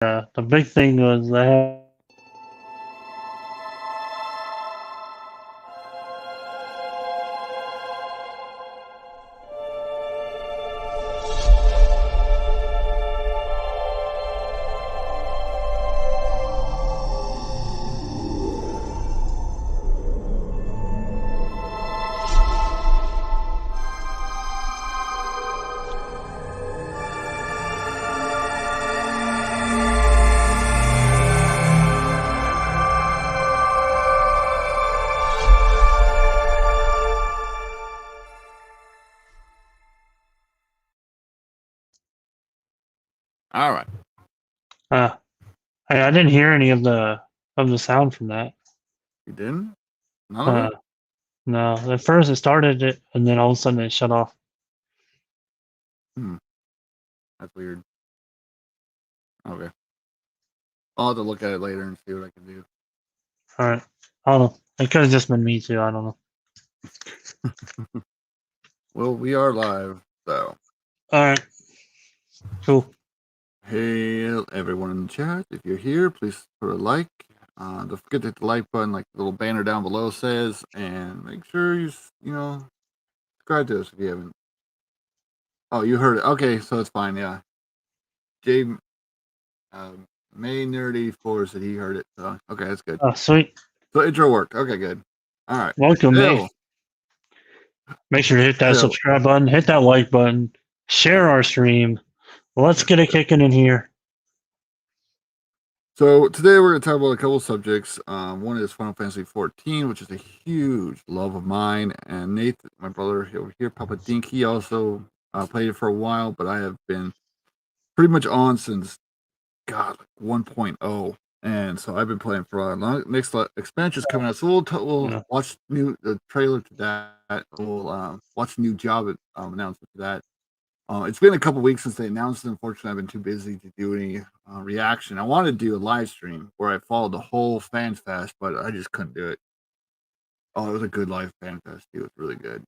the big thing was they had All right. uh, I didn't hear any of the sound from that. You didn't? None of Uh, it? no, at first it started it, and then all of a sudden it shut off. Hmm. That's weird. Okay. I'll have to look at it later and see what I can do. All right, I don't know. It could have just been me too. I don't know. Well, we are live, so. All right, cool. Hey, everyone in the chat. If you're here, please put a like. Don't forget to hit the like button, like the little banner down below says, and make sure you subscribe to us if you haven't. Oh, you heard it. Okay, so it's fine. Yeah, Jay May Nerdy 4 said he heard it. So okay, that's good. Oh, sweet. So intro worked. Okay, good. All right. Welcome, May. So, Make sure to hit that so subscribe button, hit that like button, share our stream. Let's get it kicking in here. So today we're going to talk about a couple subjects. One is Final Fantasy 14, which is a huge love of mine. And Nathan, my brother over here, Papa Dink, he also played it for a while, but I have been pretty much on since like 1.0. And so I've been playing for a while. Next expansion is coming out, so we'll Yeah. watch the trailer to that. We'll watch new job announcement to that. It's been a couple weeks since they announced it. Unfortunately, I've been too busy to do any reaction. I wanted to do a live stream where I followed the whole fan fest, but I just couldn't do it. Oh, it was a good live fan fest. It was really good.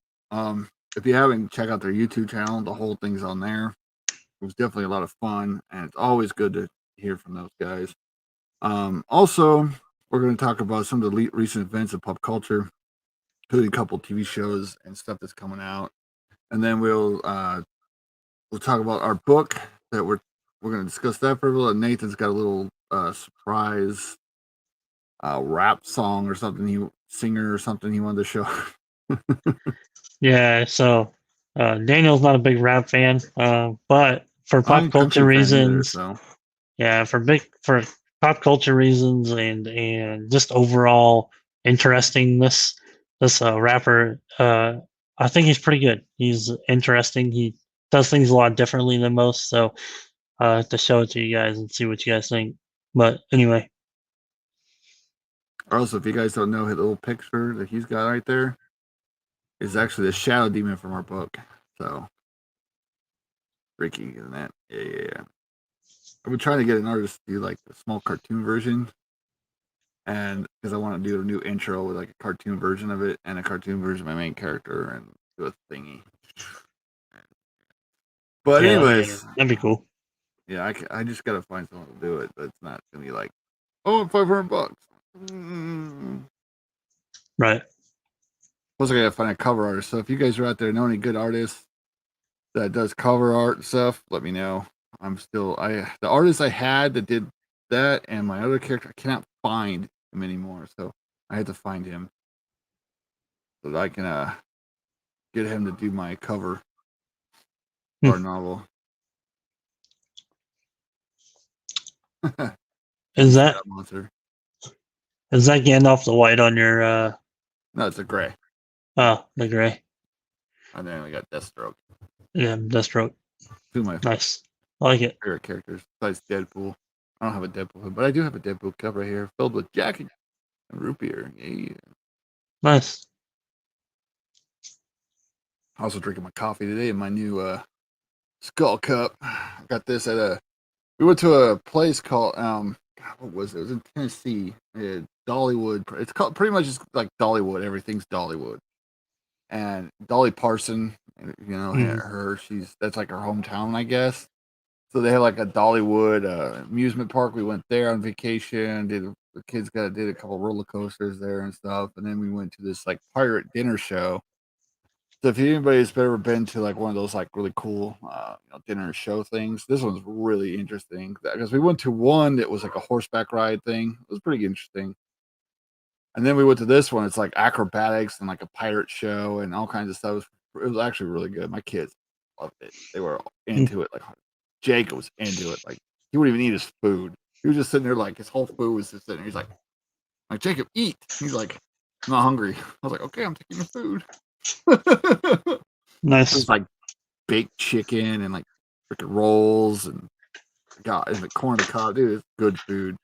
If you haven't, check out their YouTube channel. The whole thing's on there. It was definitely a lot of fun, and it's always good to hear from those guys. Also, we're going to talk about some of the recent events of pop culture, including a couple TV shows and stuff that's coming out, and then we'll talk about our book that we're going to discuss that for a little. And Nathan's got a little surprise rap song or something singer or something he wanted to show. Yeah, so Daniel's not a big rap fan, but for pop I'm not a culture big fan either, reasons, so yeah, for pop culture reasons and just overall interestingness, this rapper, I think he's pretty good. He's interesting. He does things a lot differently than most. So to show it to you guys and see what you guys think. But anyway, also if you guys don't know, his little picture that he's got right there is actually the shadow demon from our book. So freaky, isn't that? Yeah. I've been trying to get an artist to do like a small cartoon version, and because I want to do a new intro with like a cartoon version of it and a cartoon version of my main character and do a thingy. But yeah, anyways, that'd be cool. yeah, I just gotta find someone to do it. But it's not gonna be like, oh, $500. Mm. Right. Plus, I gotta find a cover artist. So if you guys are out there know any good artists that does cover art and stuff, let me know. The artist I had that did that and my other character, I cannot find him anymore. So I had to find him so that I can get him to do my cover for our novel. Is that monster? is that Gandalf the white on your No, it's a gray. the gray? And then we got Deathstroke. Yeah, Deathstroke. Two of my Nice. I like it. favorite characters besides Deadpool. I don't have a Deadpool hood, but I do have a Deadpool cup right here filled with Jack and root beer. Yeah. Nice. Also drinking my coffee today in my new skull cup. I got this at we went to a place called what was it? It was in Tennessee. Dollywood. It's called pretty much just like Dollywood. Everything's Dollywood. And Dolly Parson, Mm. that's like her hometown, I guess. So they have like a Dollywood amusement park. We went there on vacation. The kids did a couple roller coasters there and stuff, and then we went to this like pirate dinner show. So if anybody's ever been to like one of those like really cool dinner show things, this one's really interesting because we went to one that was like a horseback ride thing. It was pretty interesting. And then we went to this one. It's like acrobatics and like a pirate show and all kinds of stuff. It was actually really good. My kids loved it. They were into it. Like Jake was into it. Like he wouldn't even eat his food. He was just sitting there like his whole food was just sitting there. He's like Jacob, eat. He's like, I'm not hungry. I was like, okay, I'm taking your food. It Nice. was like baked chicken and like freaking rolls and and the corn on the cob. Dude, it's good food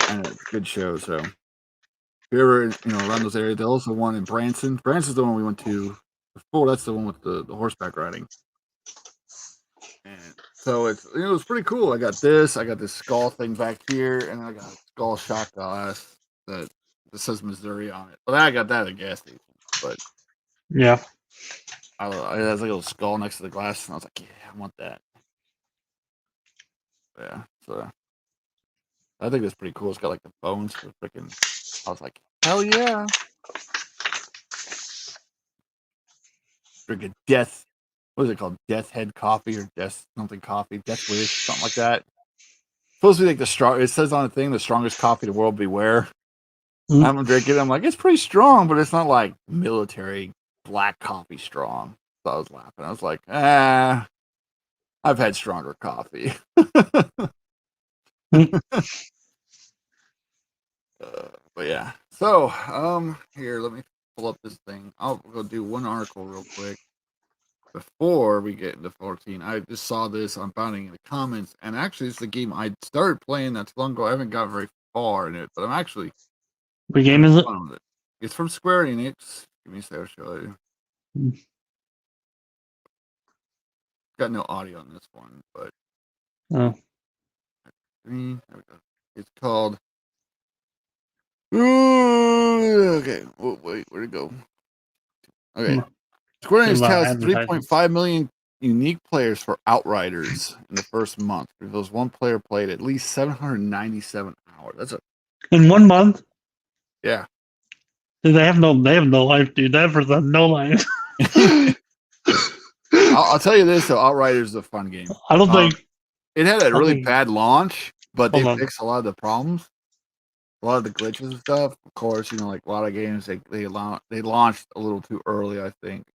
and it's a good show. So if you're ever around those areas, there's also one in Branson. Branson's the one we went to before. That's the one with the horseback riding. And so it was pretty cool. I got this skull thing back here, and I got a skull shot glass that says Missouri on it. But I got that at a gas station. But yeah, it has like a little skull next to the glass, and I was like, yeah, I want that. Yeah, so I think that's pretty cool. It's got like the bones for freaking. I was like, hell yeah! Freaking death. What is it called? Death Head Coffee or Death something coffee? Death Wish, something like that. Supposed to be like the strong. It says on the thing, the strongest coffee in the world. Beware. mm. I'm drinking. I'm like, it's pretty strong, but it's not like military black coffee strong. So I was laughing. I was like, I've had stronger coffee. Mm. But yeah. So, here, let me pull up this thing. I'll go do one article real quick before we get into 14. I just saw this. I'm finding in the comments, and actually, it's the game I started playing not too long ago. I haven't got very far in it, but I'm actually What game having is it? fun with it. It's from Square Enix. Give me a second, I'll show you. Mm. Got no audio on this one, but Oh. there we go. It's called. Okay. Oh, wait, where'd it go? Okay. Mm. Square Think Enix about touts advertising. 3.5 million unique players for Outriders in the first month. Those one player played at least 797 hours. That's a In 1 month, yeah. dude, they have no life, dude. They have no life. I'll tell you this though, Outriders is a fun game. I don't think. It had a I really think. bad launch, but they Hold on, fixed a lot of the problems, a lot of the glitches and stuff. Of course, like a lot of games, they launched a little too early, I think.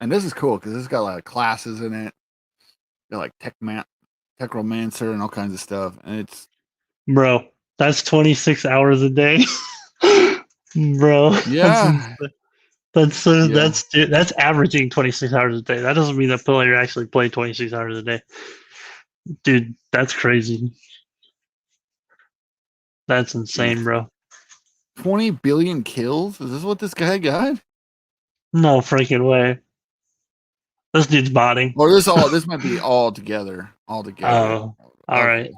And this is cool because it's got a lot of classes in it. Got like Techromancer and all kinds of stuff, and it's bro. That's 26 hours a day, bro. yeah, yeah. That's averaging 26 hours a day. That doesn't mean that player actually played 26 hours a day, dude. That's crazy. That's insane, bro. 20 billion kills? Is this what this guy got? No freaking way. This dude's botting. Or this might be all together. All together. Oh, all Okay. right.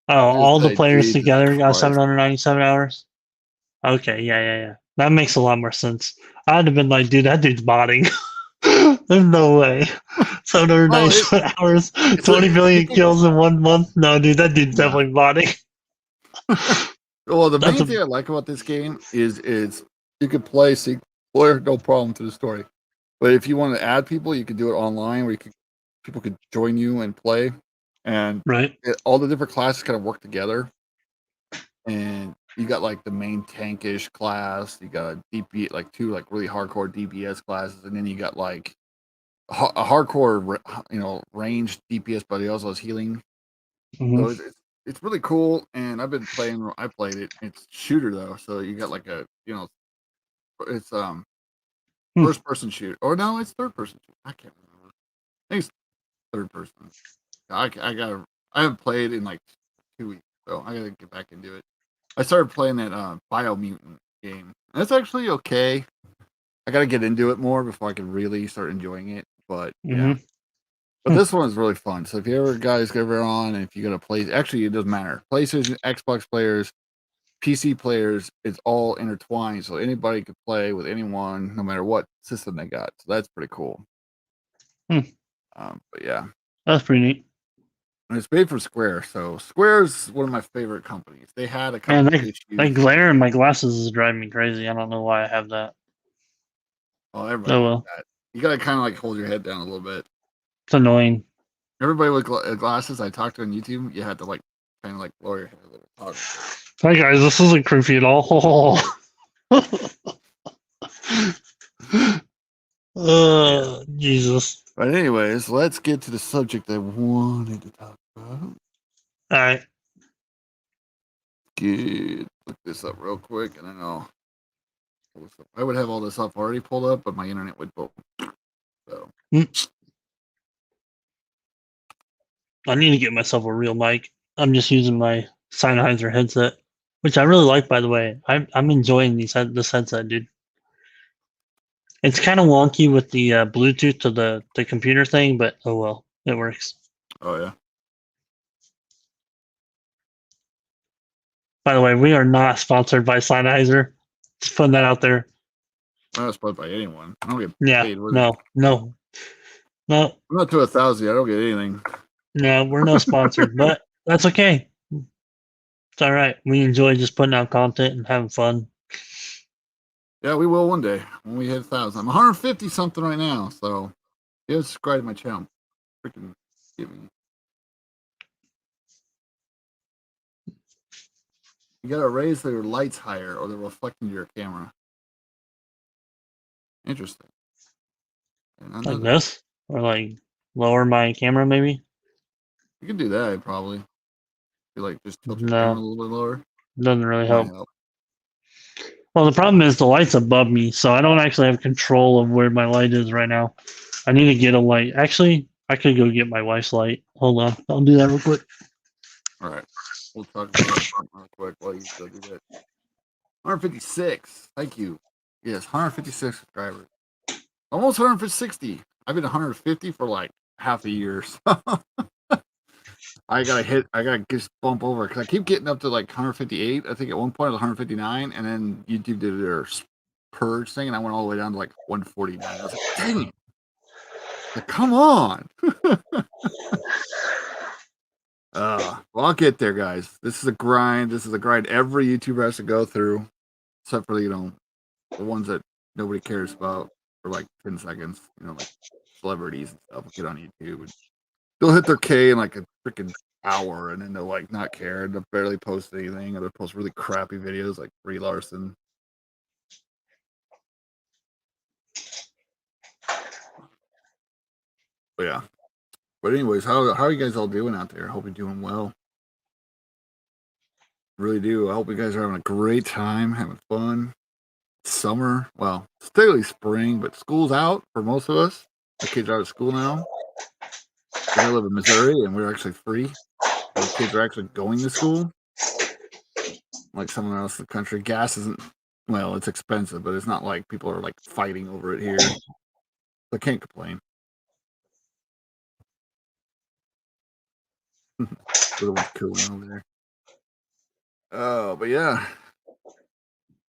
Oh, all the players Jesus together got Christ. 797 hours. Okay, yeah. That makes a lot more sense. I'd have been like, dude, that dude's botting. There's no way. Well, 797 hours, it's 20 billion a, kills in 1 month. No, dude, that dude's yeah. definitely botting. Well, the That's main thing I like about this game is you could play single player, no problem to the story. But if you want to add people, you can do it online where people could join you and play. And right. all the different classes kind of work together. And you got like the main tankish class, you got a DP like two like really hardcore DPS classes, and then you got like a hardcore ranged DPS, but he also has healing. Hmm. So it's really cool, and I've been playing. I played it. It's shooter though, so you got like it's Hmm. first person shooter, or no, it's third person. I can't remember. I think it's third person. I haven't played in like 2 weeks, so I gotta get back into it. I started playing that Biomutant game. And it's actually okay. I got to get into it more before I can really start enjoying it. But yeah, Hmm. but this one is really fun. So if you ever guys get ever on, and if you got to play, actually it doesn't matter. PlayStation, Xbox players, PC players, it's all intertwined. So anybody could play with anyone, no matter what system they got. So that's pretty cool. Hmm. But yeah, That's pretty neat. And it's made from Square, so Square's one of my favorite companies. They had a Man, couple that issues. glare in my glasses is driving me crazy. I don't know why I have that. Well, everybody Oh gets well, that. You gotta kind of like hold your head down a little bit. it's annoying. Everybody with glasses I talked to on YouTube, you had to like kind of like lower your head a little, talk a bit. Hi guys, this isn't creepy at all. Yeah. Jesus. But anyways, let's get to the subject I wanted to talk about. All right. Look this up real quick, and then I'll. I would have all this up already pulled up, but my internet would go. So Mm, I need to get myself a real mic. I'm just using my Sennheiser headset, which I really like, by the way. I'm enjoying this headset, dude. It's kind of wonky with the Bluetooth to the computer thing, but oh well, it works. oh yeah, By the way, we are not sponsored by Sennheiser. Just putting that out there. I'm not supposed by anyone. I don't get Yeah, paid with it. no, no, no, I'm not to 1,000. I don't get anything. no. We're no sponsored, but that's okay. It's all right. We enjoy just putting out content and having fun. Yeah, we will one day when we hit 1,000. I'm 150 something right now, so yeah, subscribe to my channel. Freaking give me. You gotta raise their lights higher, or they're reflecting to your camera. Interesting. And I know Like that. this, or like lower my camera, maybe. You can do that probably. You like just tilt your camera a No, little bit lower. doesn't really Might help. help. Well, the problem is the light's above me, so I don't actually have control of where my light is right now. I need to get a light. Actually, I could go get my wife's light. Hold on, I'll do that real quick. All right. We'll talk about real quick while you still do that. 156. Thank you. Yes, 156 subscribers. Almost 160. I've been 150 for like half a year. So I gotta hit. I gotta just bump over because I keep getting up to like 158. I think at one point it was 159, and then YouTube did their purge thing, and I went all the way down to like 149. I was like, dang it! Like, come on. Well, I'll get there, guys. This is a grind. This is a grind every YouTuber has to go through, except for the ones that nobody cares about for like 10 seconds. Like celebrities and stuff will get on YouTube and they'll hit their K in like a freaking hour, and then they'll like not care and they'll barely post anything, or they'll post really crappy videos like Brie Larson. But yeah. But anyways, how are you guys all doing out there? I hope you're doing well. Really do. I hope you guys are having a great time, having fun. Summer, well, it's still spring, but school's out for most of us. My kids are out of school now because I live in Missouri and we're actually free. And the kids are actually going to school, like somewhere else in the country. Gas isn't, well, it's expensive, but it's not like people are like fighting over it here. So I can't complain. Little one's cooling over there. Oh, but yeah.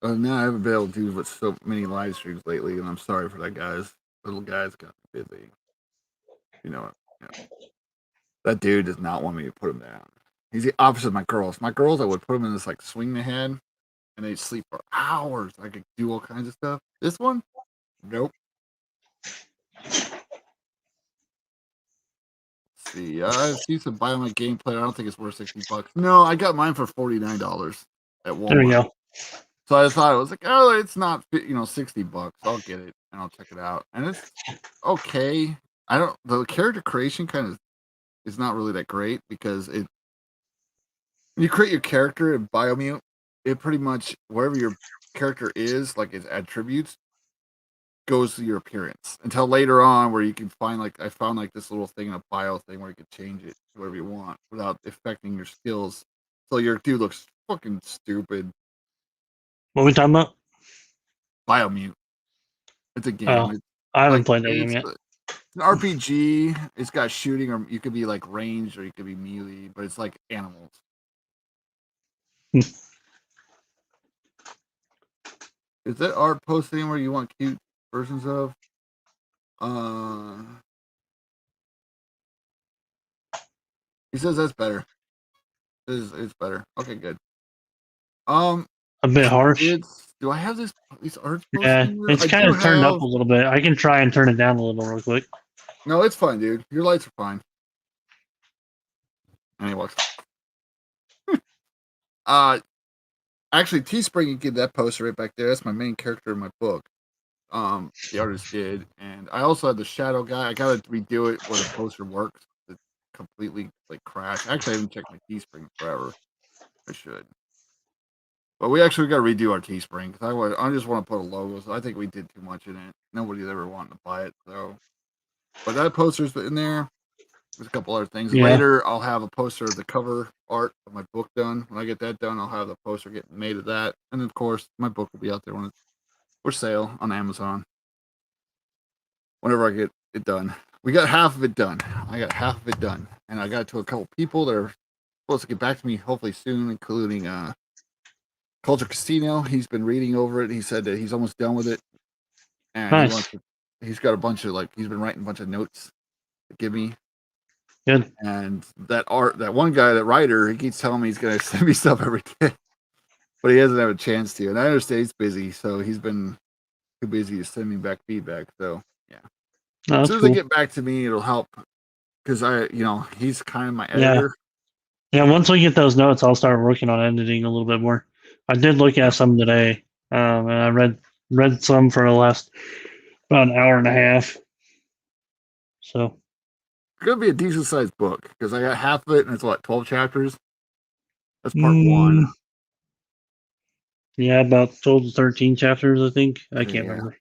Now I haven't been able to do but so many live streams lately, and I'm sorry for that, guys. Little guy's got busy. You know, that dude does not want me to put him down. He's the opposite of my girls. My girls, I would put them in this like swing they had, and they'd sleep for hours. I could do all kinds of stuff. This one, nope. See, I've seen some buy my gameplay. I don't think it's worth $60. No, I got mine for $49 at There we Walmart. go. So I thought it was like, oh, it's not $60. I'll get it and I'll check it out. And it's okay. I don't. The character creation kind of is not really that great because when you create your character in Biomute, it pretty much wherever your character is, like its attributes, goes to your appearance until later on where you can find like I found like this little thing in a bio thing where you can change it to whatever you want without affecting your skills. So your dude looks fucking stupid. What are we talking about? Biomute. It's a game. Oh, It's I haven't like played that game it's yet. an RPG. It's got shooting, or you could be like ranged, or you could be melee, but it's like animals. Hmm. Is that art posted anywhere you want cute versions of? Uh, He says that's better. It's better. Okay, good. Um, A bit harsh. do I have these arts posted Yeah, in here? it's I kind do of turned up have. a little bit. I can try and turn it down a little real quick. No, it's fine, dude. Your lights are fine. Anyway, uh, actually, Teespring, you get that poster right back there. That's my main character in my book. The artist did, and I also had the shadow guy. I gotta redo it where the poster works. It completely like crashed. Actually, I haven't checked my Teespring forever. I should. But we actually got to redo our Teespring because I just want to put a logo. So I think we did too much in it. Nobody's ever wanting to buy it. So, but that poster's in there. There's a couple other things. Yeah, Later, I'll have a poster of the cover art of my book done. When I get that done, I'll have the poster getting made of that. And of course, my book will be out there when it's for sale on Amazon. Whenever I get it done, we got half of it done. I got half of it done, and I got it to a couple people that are supposed to get back to me hopefully soon, including Culture Casino. He's been reading over it. He said that he's almost done with it, and he wants nice, to. He's got a bunch of he's been writing a bunch of notes to give me. good. And that one guy, that writer, he keeps telling me he's gonna send me stuff every day, but he hasn't had a chance to. And I understand he's busy, so he's been too busy to send me back feedback. So yeah, Oh, as that's soon as they cool. get back to me, it'll help because he's kind of my Yeah, editor. yeah. Once we get those notes, I'll start working on editing a little bit more. I did look Yeah, at some today, and I read some for the last about an hour and a half. So, it's gonna be a decent sized book because I got half of it, and it's 12 chapters. That's part mm, one. yeah, about 12 to 13 chapters, I think. I can't Yeah, remember,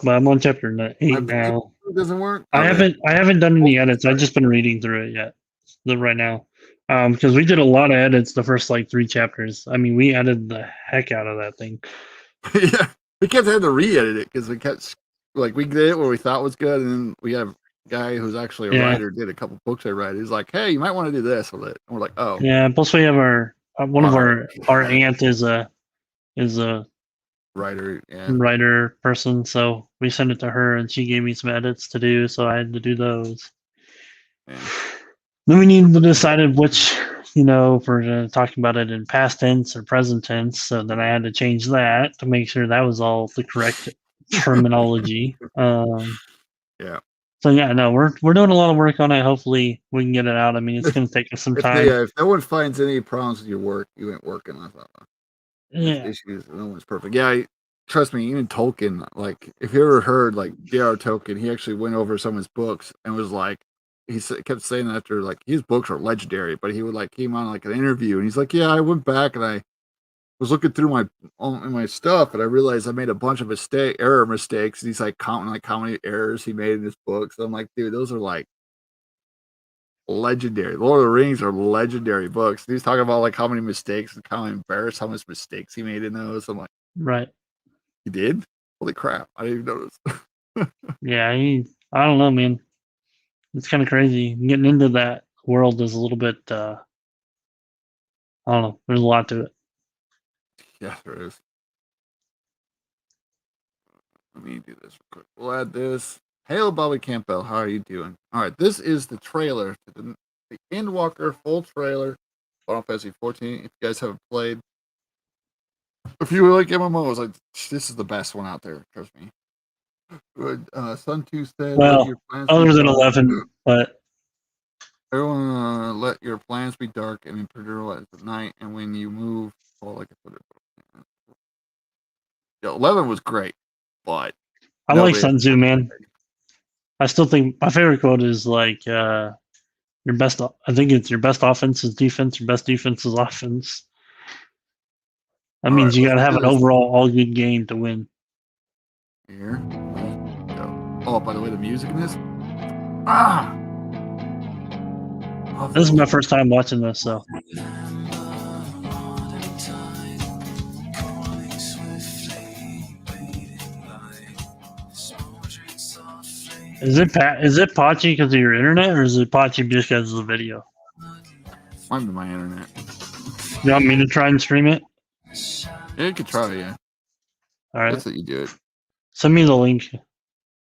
but I'm on chapter my 8 video now. doesn't work. I Okay. haven't done Oh, any edits. I've just been reading through it yet, right now, because we did a lot of edits the first like 3 chapters. I mean, we edited the heck out of that thing. yeah, we kept having to re-edit it because we kept we did it where we thought was good, and then we have a guy who's actually a Yeah, writer did a couple books I read. He's like, "Hey, you might want to do this with it." And we're like, "Oh, yeah. Plus, we have our one of all right, our aunt is a writer, yeah." writer person, so we sent it to her, and she gave me some edits to do, so I had to do those. Yeah. Then we needed to decide which, if we're talking about it in past tense or present tense. So then I had to change that to make sure that was all the correct terminology. Yeah. So yeah, no, we're doing a lot of work on it. Hopefully we can get it out. I mean, it's going to take us some time. If no one finds any problems with your work, you ain't working on something. There's Yeah, issues. No one's perfect. Yeah, trust me. Even Tolkien, like if you ever heard like J.R. Tolkien, he actually went over some of his books and was like, kept saying that after like his books are legendary, but he would like came on like an interview and he's like, yeah, I went back and I was looking through my stuff and I realized I made a bunch of error mistakes. And he's like counting like how many errors he made in his books. So I'm like, dude, those are like legendary. Lord of the Rings are legendary books. He's talking about like how many mistakes and how embarrassed how much mistakes he made in those. I'm like, right. he did? Holy crap! I didn't even notice. Yeah, I don't know, man. It's kind of crazy. Getting into that world is a little bit. I don't know. There's a lot to it. Yeah, there is. Let me do this real quick. We'll add this. Hail, Bobby Campbell. How are you doing? All right, this is the trailer to the Endwalker full trailer. Final Fantasy 14. If you guys haven't played, if you like MMOs, like this is the best one out there. Trust me. Good. Sun 2 said, "Let your Well, plans be other than dark." 11, but Everyone, let your plans be dark and imperial at night, and when you move, well, like I put it. Yeah, 11 was great, but I like nobody. Sun Tzu, man. I still think my favorite quote is like, your best. I think it's your best offense is defense. Your best defense is offense. That All right, means you got let's to have do an this overall all good game to win. here. Let's go. Oh, by the way, the music in this. Ah, love This is this. my first time watching this, so is it patchy because of your internet, or is it patchy just because of the video? Might be my internet. You want me to try and stream it? Yeah, you could try. Yeah, All right, that's what you do it. send me the link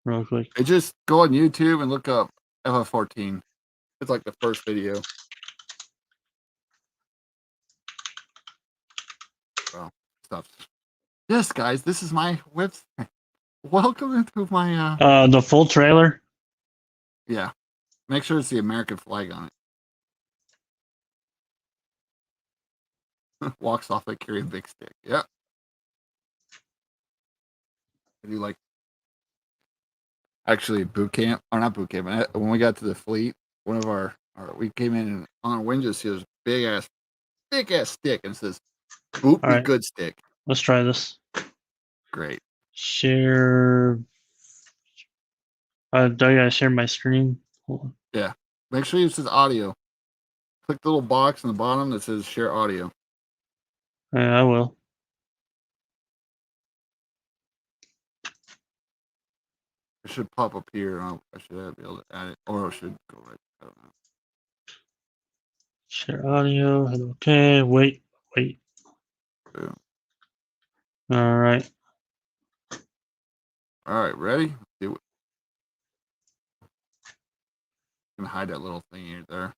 real quick. Just go on YouTube and look up FF14. It's like the first video. Well, stuff. Yes, guys, this is my website. Welcome into my The full trailer. yeah. Make sure it's the American flag on it. Walks off like carrying a big stick. Yep. I do like actually boot camp or not boot camp. When we got to the fleet, one of our we came in and on our windows here was a big ass stick and it says boot All me right, good stick. let's try this. Great. Share. Do I gotta share my screen? Hold on. Yeah. Make sure it says audio. Click the little box in the bottom that says share audio. Yeah, I will. It should pop up here. I should be able to add it, or it should go right. I don't know. Share audio. Hit OK. Wait. Boom. All right. All right, ready? Let's do it. I'm gonna hide that little thing here there.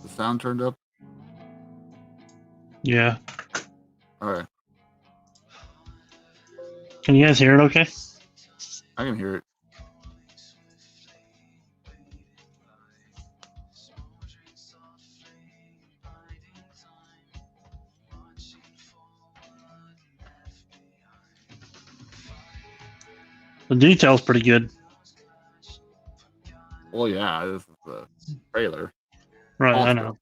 The sound turned up. Yeah. All right, Can you guys hear it? Okay. I can hear it. The detail's pretty good. Well, yeah, this is the trailer. Right. I Also, know.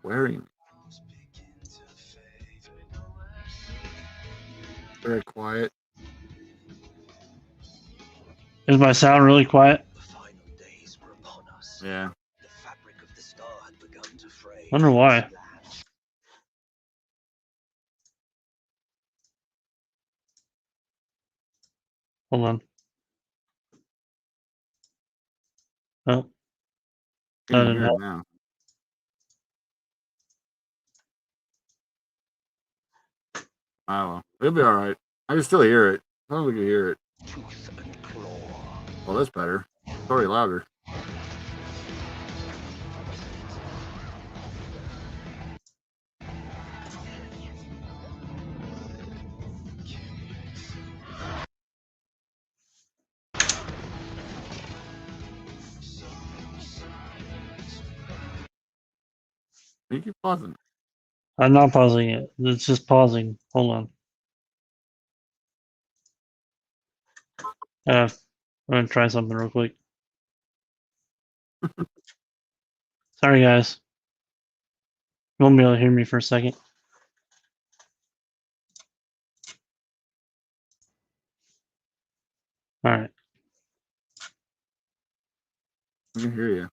wearing very quiet. Is my sound really quiet? Yeah. I wonder why. Hold on. Oh, I that can didn't hear it help. now. Oh well, it'll be all right. I can still hear it. As long as we can hear it. Well, that's better. It's already louder. You keep pausing. I'm not pausing it. It's just pausing. Hold on. I'm gonna try something real quick. Sorry, guys. You won't be able to hear me for a second. All right. I can hear you.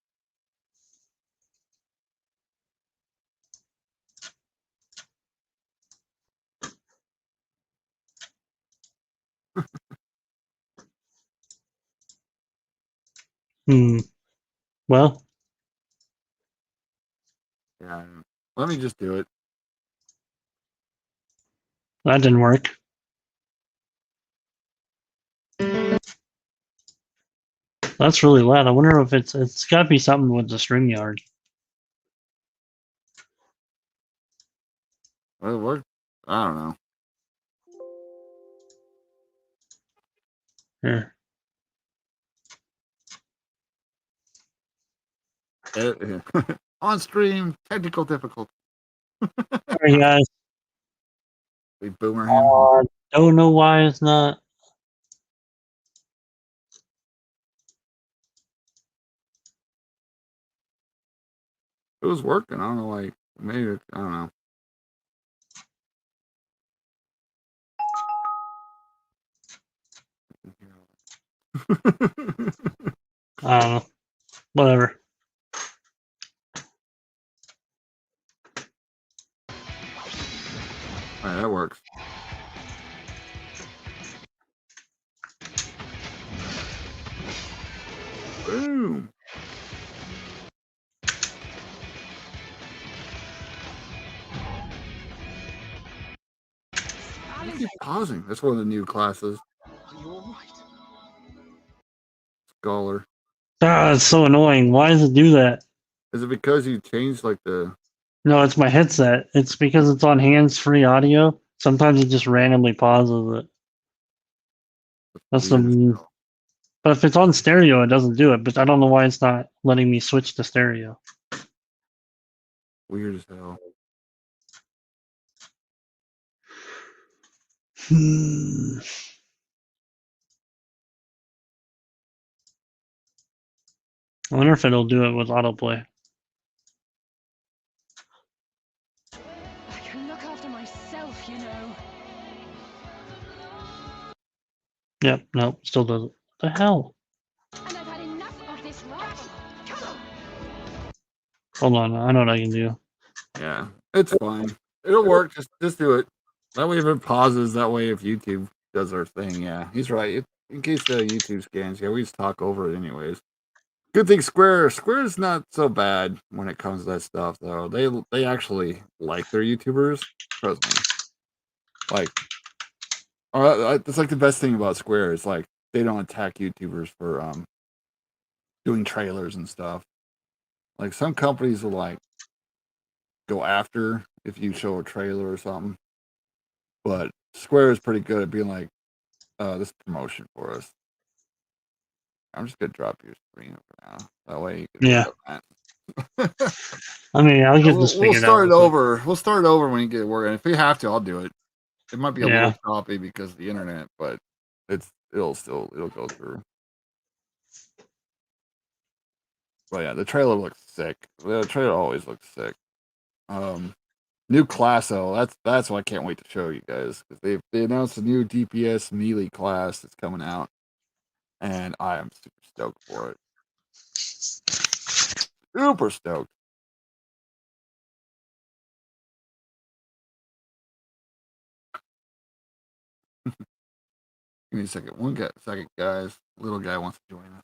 Hmm. Well, Yeah. Let me just do it. that didn't work. That's really loud. I wonder if it's got to be something with the StreamYard. Well, what? I don't know. Here. On stream, technical difficulty. Sorry, guys. We boomer him. Don't know why it's not. It was working. I don't know, like maybe I don't know. I don't know. Whatever. All right, that works. Boom. I keep pausing. That's one of the new classes. Are you all right? Scholar. Ah, it's so annoying. Why does it do that? Is it because you changed like the? No, it's my headset. It's because it's on hands-free audio. Sometimes it just randomly pauses it. That's Weird as the. hell. But if it's on stereo, it doesn't do it. But I don't know why it's not letting me switch to stereo. Weird as hell. I wonder if it'll do it with autoplay. I can look after myself, you know. Yep, nope, still doesn't. What the hell? And I've had enough of this rabble. Come on. Hold on, I know what I can do. Yeah, it's fine. It'll work. Just do it. That way, if it pauses, that way, if YouTube does their thing, yeah, he's right. In case the YouTube scans, yeah, we just talk over it anyways. Good thing Square's not so bad when it comes to that stuff, though. They actually like their YouTubers. Trust me. Like, that's like the best thing about Square is like they don't attack YouTubers for doing trailers and stuff. Like some companies will like go after if you show a trailer or something. But Square is pretty good at being like, this promotion for us. I'm just gonna drop your screen for now. That way you can Yeah. work on that. I mean, I'll get this We'll figured out. start it over. We'll start it over when you get working. If we have to, I'll do it. It might be a Yeah. little choppy because of the internet, but it'll go through. But yeah, the trailer looks sick. The trailer always looks sick. New class though. That's what I can't wait to show you guys because they announced a new DPS melee class that's coming out, and I am super stoked for it. Super stoked. Give me a second. Second, guys. Little guy wants to join us.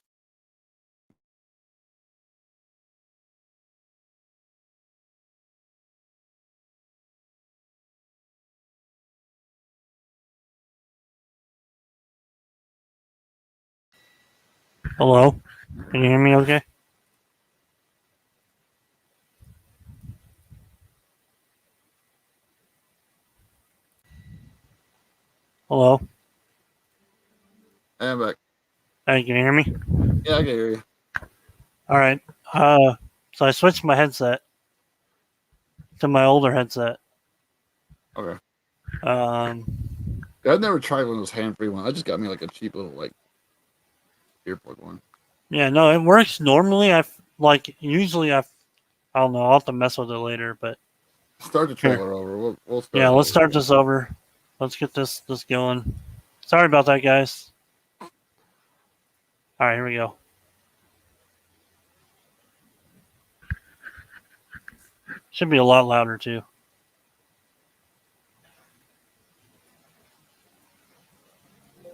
Hello? Can you hear me okay? Hello? Hey, I'm back. Hey, can you hear me? Yeah, I can hear you. Alright. So I switched my headset to my older headset. Okay. Um, I've never tried one of those hand-free ones. I just got me like a cheap little like earplug one. yeah, no, it works normally. Usually I don't know, I'll have to mess with it later, but Start the here. trailer over. We'll start. Yeah, let's start this over. Let's get this going. Sorry about that, guys. Alright, here we go. Should be a lot louder too.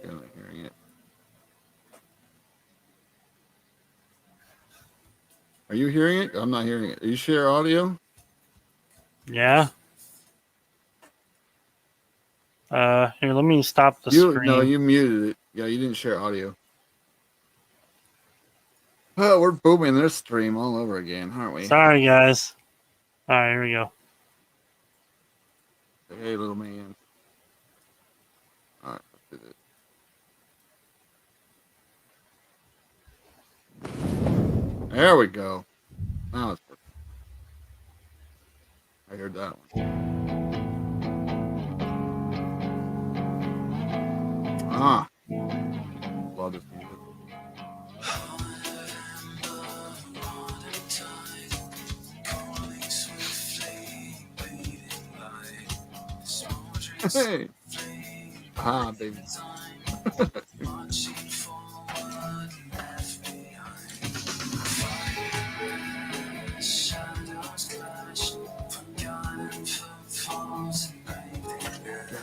I'm not hearing it. Are you hearing it? I'm not hearing it. Are you share audio? Yeah. Here, let me stop the screen. No, you muted it. Yeah, you didn't share audio. Oh, we're booming this stream all over again, aren't we? Sorry, guys. Alright, here we go. Hey, little man. All right, let's do this. There we go. Now it's working. I heard that one. Ah, love this music. Hey, ah, baby.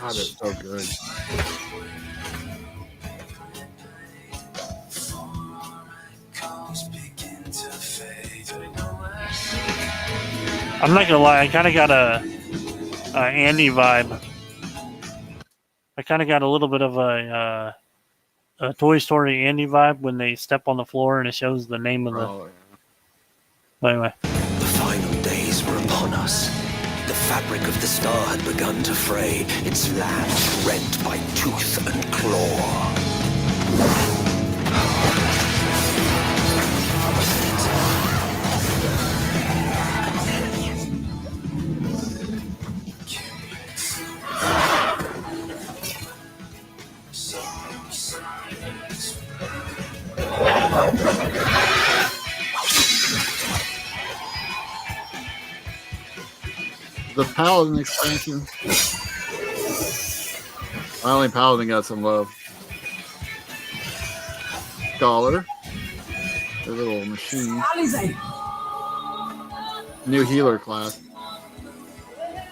God, it's so good. I'm not gonna lie, I kind of got a Andy vibe. I kind of got a little bit of a Toy Story Andy vibe when they step on the floor and it shows the name of the. Oh, But anyway, The final days were upon us. The fabric of the star had begun to fray, its land rent by tooth and claw. The Paladin expansion. Finally, Paladin got some love. Scholar. The little machine. New healer class.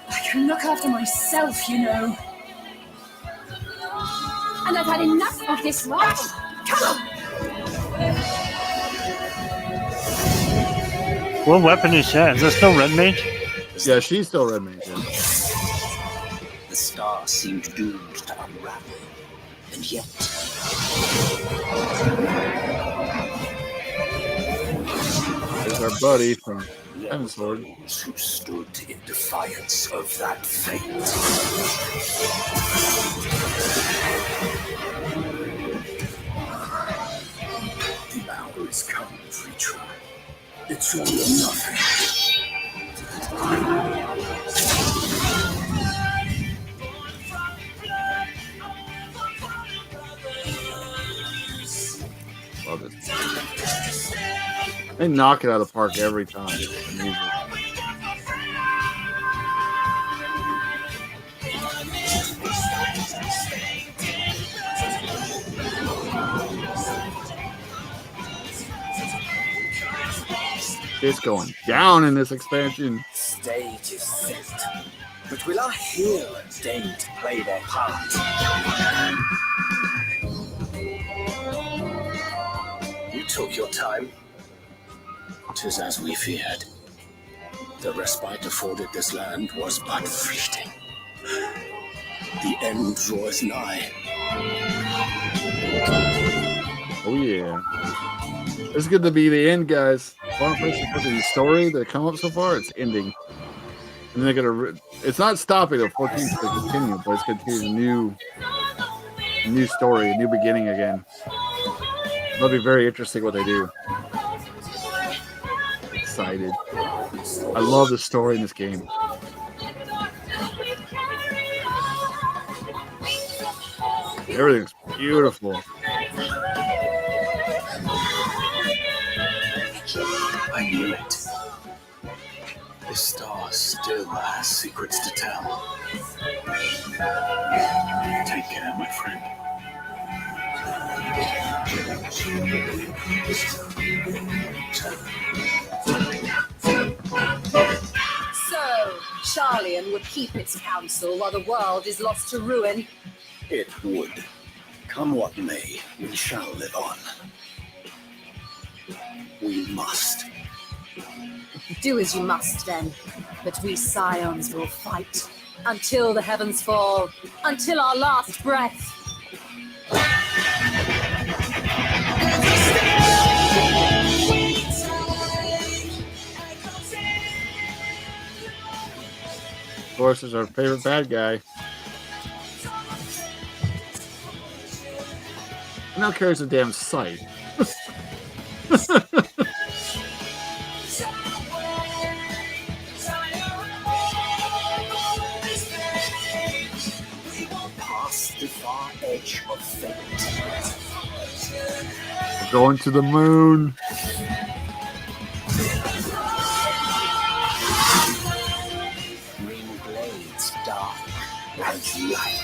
I can look after myself, you know. And I've had enough of this rot. Come on! what weapon is that? Is that still Red Mage? Yeah, she's still red mage. Yeah. The star seemed doomed to unravel, and yet There's our buddy from Heaven's Sword. those who stood in defiance of that fate. The hour is come, creature. It's all or nothing. Love it. They knock it out of the park every time. The music. It's going down in this expansion. Stage is set, but will our hero deign to play their part? You took your time. 'Tis as we feared. The respite afforded this land was but fleeting. The end draws nigh. Oh yeah. It's good to be the end, guys. One person for the story that come up so far, it's ending. And then they're gonna. It's not stopping at 14 to continue, but it's continuing a new story, a new beginning again. It'll be very interesting what they do. Excited. I love the story in this game. Everything's beautiful. I knew it. The star still has secrets to tell. Take care, my friend. So, Charlian would keep its counsel while the world is lost to ruin. It would. Come what may, we shall live on. We must. Do as you must then, but we scions will fight until the heavens fall, until our last breath. Of course, is our favorite bad guy. Now carries a damn sight. Past the far edge of fate. We're going to the moon. Green blades dark as light.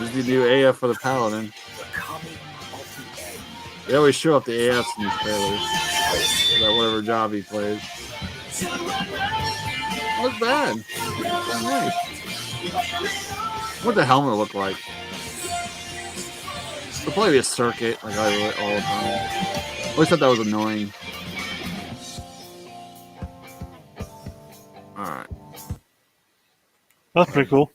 This is the new AF for the Paladin. The coming of the end. They always show up the AFs in these trailers. About whatever job he plays. Not bad. Not nice. What the helmet look like? It'll probably be a circuit, like I do all the time. Always thought that was annoying. Alright. That's pretty cool.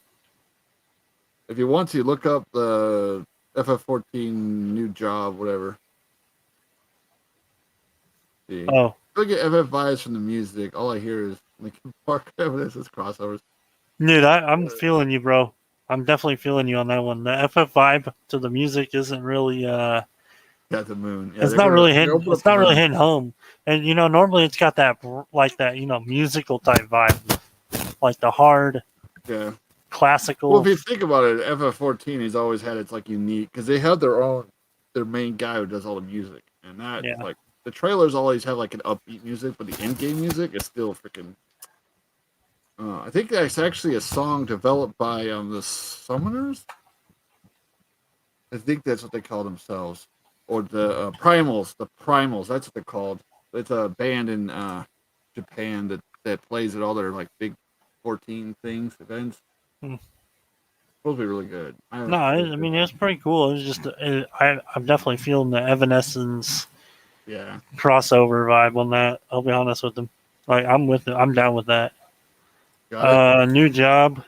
If you want to look up the FF14 new job, whatever. See, Oh, look at FF vibes from the music. All I hear is Linkin Park evidences crossovers. dude, I'm feeling you, bro. I'm definitely feeling you on that one. The FF vibe to the music isn't really Got the moon. Yeah, it's not really they hitting. open up It's the not really moon. hitting home. And normally it's got that like that musical type vibe, like the hard Yeah. Well, classical. if you think about it, FF14 has always had its like unique because they have their main guy who does all the music, and that Yeah, like the trailers always have like an upbeat music, but the in-game music is still freaking. I think that's actually a song developed by the Summoners. I think that's what they call themselves, or the Primals. The Primals. That's what they're called. It's a band in Japan that plays at all their like big 14 things events. Hmm. Supposed to be really good. no, I mean it's pretty cool. It's just I'm definitely feeling the Evanescence Yeah. crossover vibe on that. I'll be honest with them. Like I'm with it. I'm down with that. Got it. New job.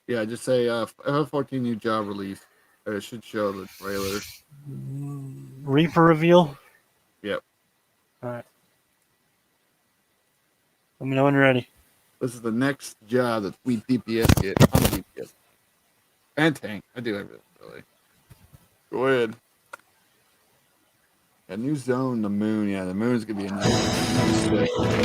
Yeah, just say FF14 new job release. It should show the trailer. Reaper reveal. Yep. All right. Let me know when you're ready. This is the next job that we DPS get. I'm a DPS. And tank. I do everything, really. Go ahead. A new zone, the moon. Yeah, the moon's going to be a nice.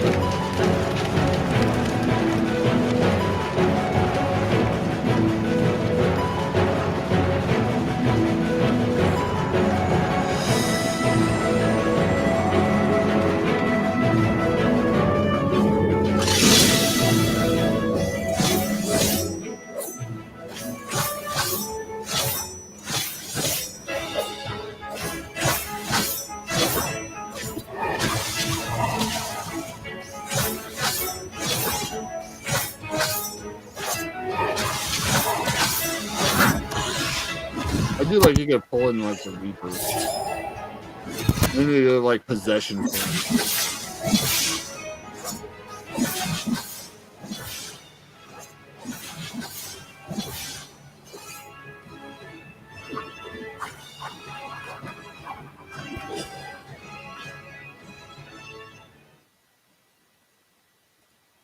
I do like you could pull in like the Reapers. Then they do like possession things.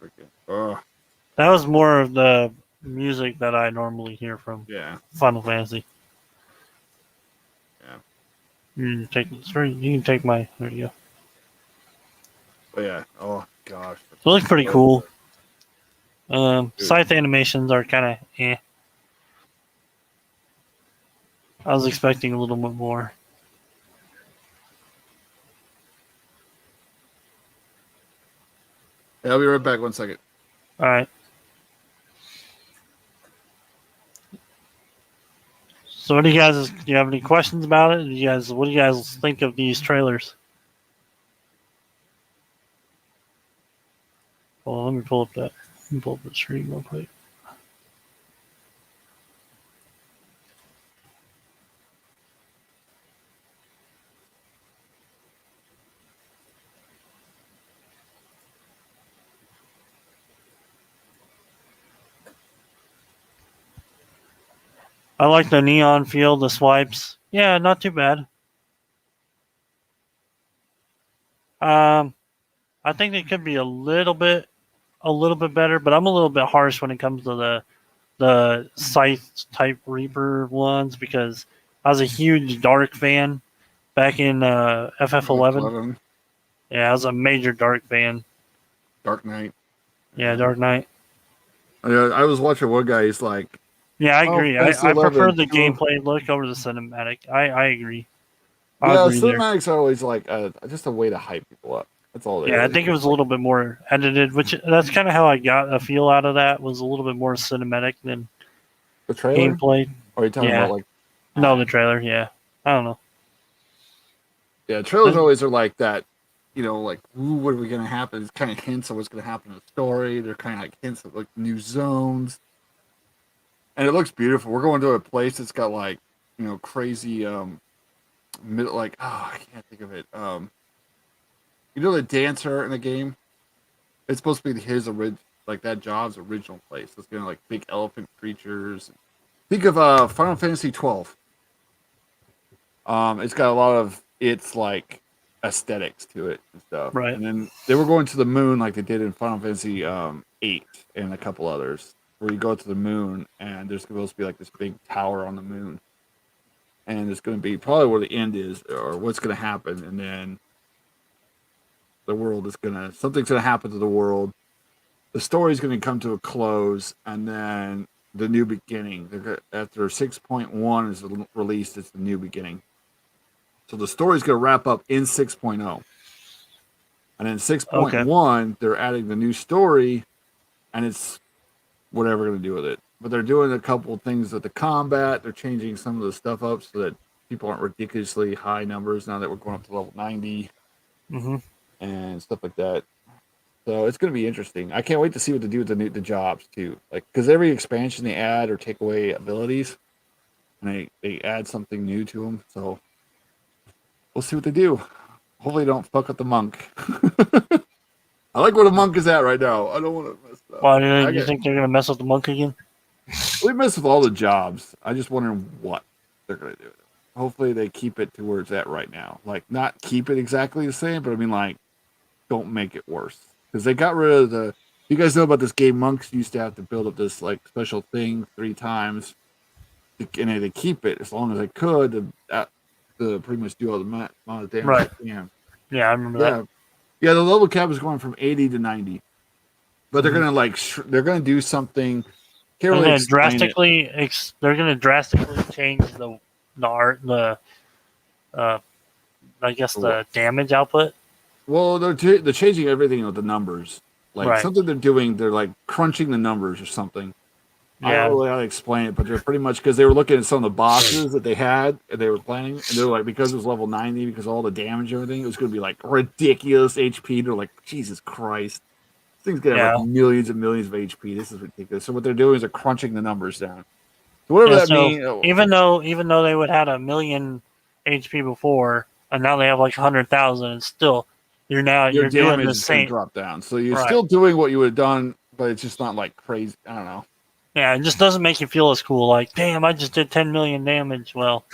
Freaking. Oh, That was more of the music that I normally hear from yeah. Final Fantasy. Yeah. You can take You can take my. There you go. But yeah. Oh, gosh. It looks pretty Oh, cool. dude. Scythe animations are kind of eh. I was expecting a little bit more. Yeah, I'll be right back. 1 second. All right. So, what do you guys? Do you have any questions about it? What do you guys think of these trailers? Well, let me pull up that. Let me pull up the stream real quick. I like the neon feel, the swipes. Yeah, not too bad. Um, I think it could be a little bit better, but I'm a little bit harsh when it comes to the scythe type reaper ones because I was a huge dark fan back in FF11. 11. Yeah, I was a major dark fan. Dark Knight. Yeah, Dark Knight. I was watching one guy. He's like, Yeah, I "Oh, agree. Fantasy I prefer 11, the two gameplay look over the cinematic. I agree. I Yeah, agree there. cinematics are always like just a way to hype people up. That's all they Yeah, I really think it do. was a little bit more edited, which that's kind of how I got a feel out of that. Was a little bit more cinematic than The trailer? gameplay. Or are you talking Yeah. about like No, the trailer. Yeah, I don't know. yeah, trailers always are like that, like, ooh, what are we gonna happen? It's kind of hints of what's gonna happen in the story. They're kind of like hints of like new zones. And it looks beautiful. We're going to a place that's got like, crazy like I can't think of it. The dancer in the game? It's supposed to be his like that Jaws original place. It's gonna like big elephant creatures. Think of Final Fantasy 12. It's got a lot of its like aesthetics to it and stuff. Right. And then they were going to the moon like they did in Final Fantasy 8 and a couple others, where you go to the moon and there's supposed to be like this big tower on the moon, and it's going to be probably where the end is or what's going to happen, and then the world is something's going to happen to the world. The story's going to come to a close, and then the new beginning. After 6.1 is released, it's the new beginning. So the story's going to wrap up in 6.0. And then 6.1, they're adding the new story, and it's whatever they're going to do with it. But they're doing a couple of things with the combat. They're changing some of the stuff up so that people aren't ridiculously high numbers now that we're going up to level 90 and stuff like that. So it's going to be interesting. I can't wait to see what they do with the jobs too. Like, because every expansion they add or take away abilities, and they add something new to them. So we'll see what they do. Hopefully, they don't fuck up the monk. I like where the monk is at right now. I don't want to mess up. Why do you think they're going to mess with the monk again? We mess with all the jobs. I just wondering what they're going to do. Hopefully, they keep it to where it's at right now. Like, not keep it exactly the same, but I mean, like, don't make it worse. Because they got rid of the. You guys know about this game? Monks used to have to build up this like special thing 3 times, and they keep it as long as they could to pretty much do all the amount of damage. Right. Yeah. Yeah, I remember that. Yeah, the level cap is going from 80 to 90, but they're gonna they're gonna do something. They're gonna drastically change the I guess the damage output. Well, they're changing everything with the numbers. Like something they're doing, they're like crunching the numbers or something. Yeah. I don't know how to explain it, but they're pretty much because they were looking at some of the bosses that they had and they were planning, and they're like, because it was level 90, because of all the damage and everything, it was going to be like ridiculous HP. They're like, Jesus Christ, this thing's going to have like millions and millions of HP. This is ridiculous. So what they're doing is they're crunching the numbers down. So whatever that means. Even though they would have had 1,000,000 HP before, and now they have like 100,000, and still you're doing the same. Drop down. So you're still doing what you would have done, but it's just not like crazy. I don't know. Yeah, it just doesn't make you feel as cool. Like, damn, I just did 10 million damage. Well,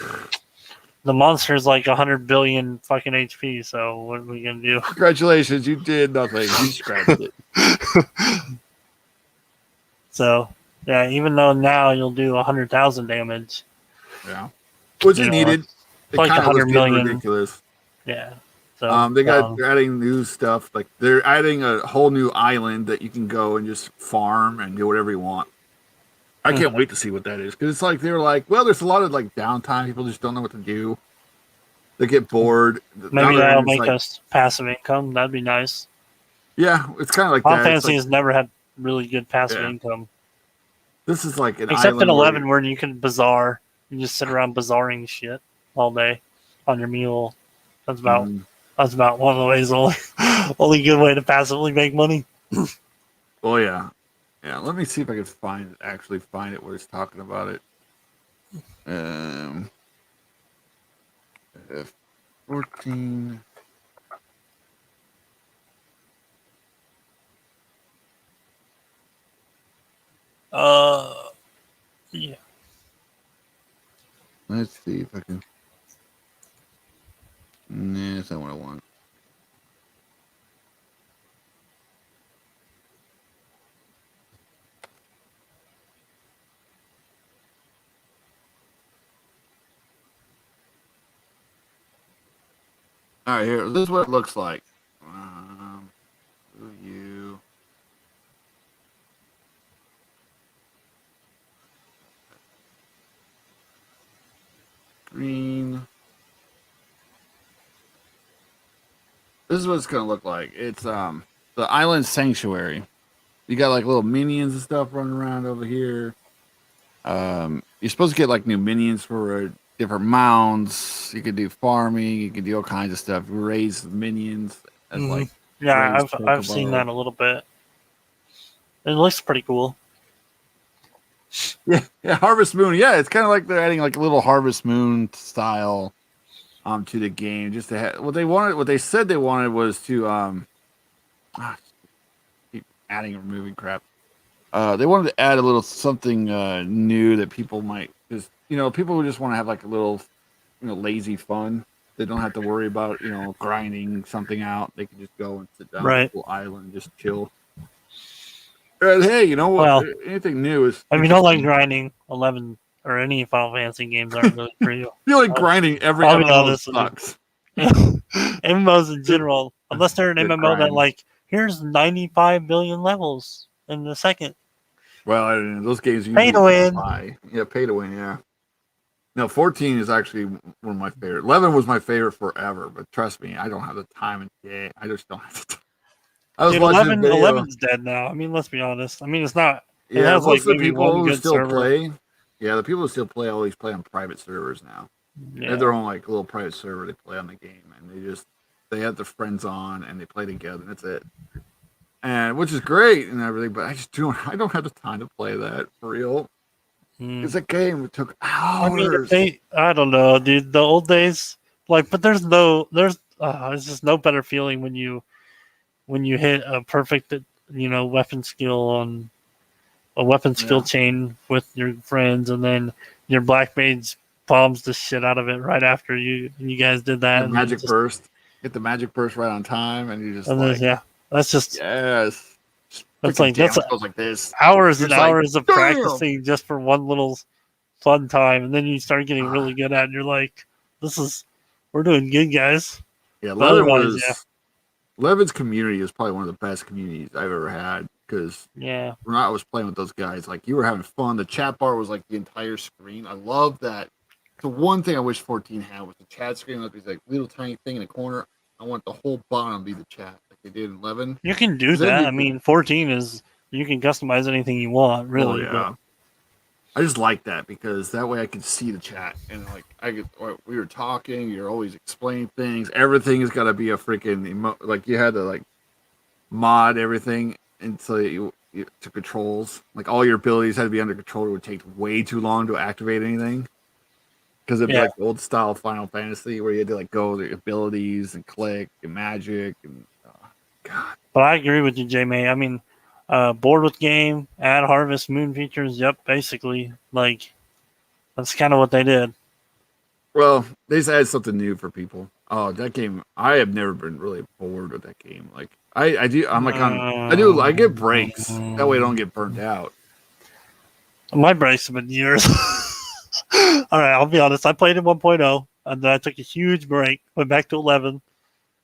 the monster's like 100 billion fucking HP. So what are we gonna do? Congratulations, you did nothing. You scratched it. So yeah, even though now you'll do 100,000 damage. Yeah, which is needed. It's like 100 million. Ridiculous. Yeah. So they're adding new stuff. Like they're adding a whole new island that you can go and just farm and do whatever you want. I can't wait to see what that is, because it's like they're like, well, there's a lot of like downtime. People just don't know what to do. They get bored. Maybe that'll make us passive income. That'd be nice. Yeah, it's kind of like Final Fantasy has never had really good passive income. This is like an except in 11, where you can bazaar. You just sit around bazaring shit all day on your mule. That's about one of the ways. Only good way to passively make money. Oh yeah. Yeah, let me see if I can actually find it where it's talking about it. 14. Yeah. Let's see if I can. Nah, that's not what I want. All right, here. This is what it looks like. You. Green. This is what it's gonna look like. It's the island sanctuary. You got like little minions and stuff running around over here. You're supposed to get like new minions for different mounds. You can do farming. You can do all kinds of stuff. Raise minions as like. Yeah, I've seen that a little bit. It looks pretty cool. Yeah, Harvest Moon. Yeah, it's kind of like they're adding like a little Harvest Moon style to the game. Just to have what they said they wanted was to adding and removing crap. They wanted to add a little something new that people might just, people who just want to have like a little, lazy fun. They don't have to worry about, grinding something out. They can just go and sit down on Right. a little island and just chill. And hey, you know what? Well, Anything new is. I mean, don't like grinding 11 or any Final Fantasy games aren't really for you. I feel like grinding every I'll be MMO honest with you. sucks. MMOs in general, unless they're an The MMO that grind. like here's 95 billion levels in a second. Well, I don't know, those games Pay to usually win. buy. Yeah, pay to win. Yeah. No, 14 is actually one of my favorite. 11 was my favorite forever, but trust me, I don't have the time and yeah, I just don't have the time. I was Dude, watching 11, a video. 11's dead now. I mean, let's be honest. I mean, it's not. It Yeah, has like most of the maybe people one who good still server. play, the people who still play always play on private servers now. They have their Yeah. own like little private server they play on the game, and they have their friends on and they play together. And that's it. And which is great and everything, but I don't have the time to play that for real. Hmm. It's a game that took I mean, hours. I don't know, dude. The old days, like, but there's just no better feeling when you hit a perfect, weapon skill on a weapon skill Yeah. chain with your friends, and then your black mage bombs the shit out of it right after you guys did that. The And magic just, burst. Get the magic burst right on time, and you're just and then, like, yeah, that's just yes. that's Freaking like that's damage goes like this. hours You're and just like, hours of damn! practicing just for one little fun time, and then you start getting Ah. really good at it, and you're like, we're doing good, guys. Yeah, But otherwise, yeah. 11's community is probably one of the best communities I've ever had because Yeah. when I was playing with those guys, like you were having fun. The chat bar was like the entire screen. I love that. The one thing I wish 14 had was the chat screen. Like this like little tiny thing in the corner. I want the whole bottom to be the chat like they did in 11. You can do Then that. you I could- mean, 14 is you can customize anything you want, really. yeah. I just like that because that way I could see the chat and like we were talking. You're always explaining things. Everything has got to be a freaking like you had to like mod everything until you to controls. Like all your abilities had to be under control. It would take way too long to activate anything because it'd be like the old style Final Fantasy where you had to like go the abilities and click and magic and God. But I agree with you, J May. I mean, board with game, add harvest moon features. Yep, basically, like that's kind of what they did. Well, they just added something new for people. Oh, that game! I have never been really bored with that game. Like I do. I'm like I get breaks. That way I don't get burned out. My breaks have been years. All right, I'll be honest. I played in 1.0, and then I took a huge break. Went back to 11.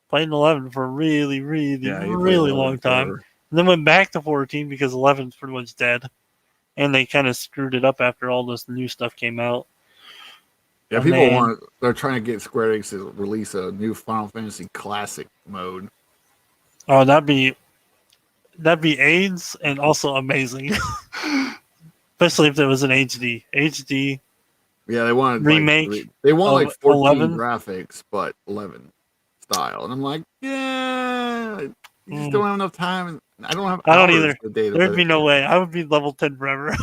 Played in 11 for a really, really long time. And then went back to 14 because 11's pretty much dead. And they kind of screwed it up after all this new stuff came out. Yeah, And people they're trying to get Square Enix to release a new Final Fantasy Classic mode. Oh, that'd be AIDS and also amazing. Especially if there was an HD. HD. Yeah, they wanted remake. They want like 14 11? graphics, but 11 style. And I'm like, yeah, you just don't have enough time. And I don't have. I don't either. There'd There'd be no way. I would be level 10 forever.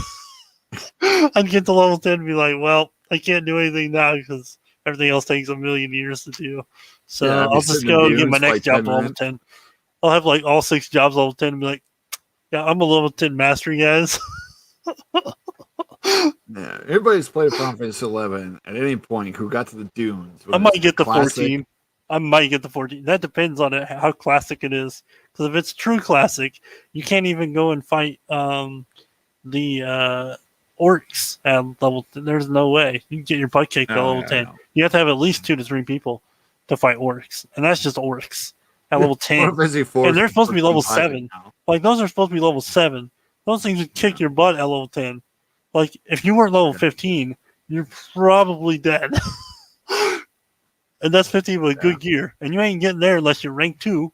I'd get to level 10 and be like, well, I can't do anything now because everything else takes a million years to do. So Yeah, I'll just go and get my next job to level 10. I'll have like all 6 jobs level 10 and be like, yeah, I'm a level 10 mastery, guys. Yeah, everybody's played Final Fantasy 11 at any point who got to the dunes. I might get the 14. I might get the 14. That depends on it, how classic it is. Because if it's true classic, you can't even go and fight the orcs at level 10. There's no way. You can get your butt kicked at level 10. You have to have at least 2 to 3 people to fight orcs. And that's just orcs at level 10. And they're supposed to be level 7. Like, those are supposed to be level 7. Those things would kick your butt at level 10. Like, if you weren't level 15, you're probably dead. And that's 15 with good gear. And you ain't getting there unless you're rank 2.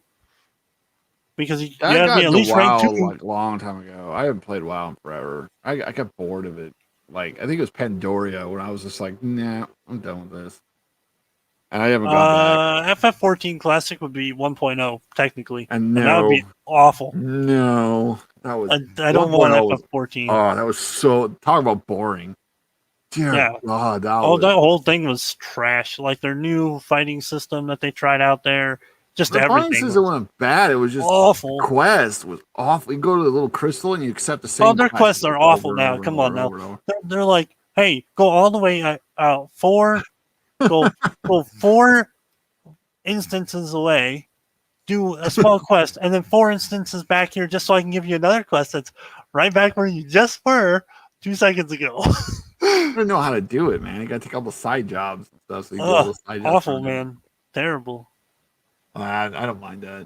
Because you gotta be at least rank 2. Like a long time ago. I haven't played WoW in forever. I got bored of it. Like, I think it was Pandoria when I was just like, nah, I'm done with this. And I haven't gone back. FF14 Classic would be 1.0, technically. And that would be awful. No. That was I don't want FF14. Oh, that was so... Talk about boring. Dear God, that whole thing was trash. Like, their new fighting system that they tried out there, just The everything bonuses was it wasn't bad. It was just awful. the quest was awful. You go to the little crystal and you accept the same. Oh, their quests are awful over and now. over and Come over on and now. over and over. They're like, hey, go all the way out go 4 instances away, do a small quest, and then 4 instances back here just so I can give you another quest that's right back where you just were 2 seconds ago. I don't know how to do it, man. You got to take all the side jobs and stuff. So you do all Ugh, those side jobs. awful, man. Terrible. I don't mind that.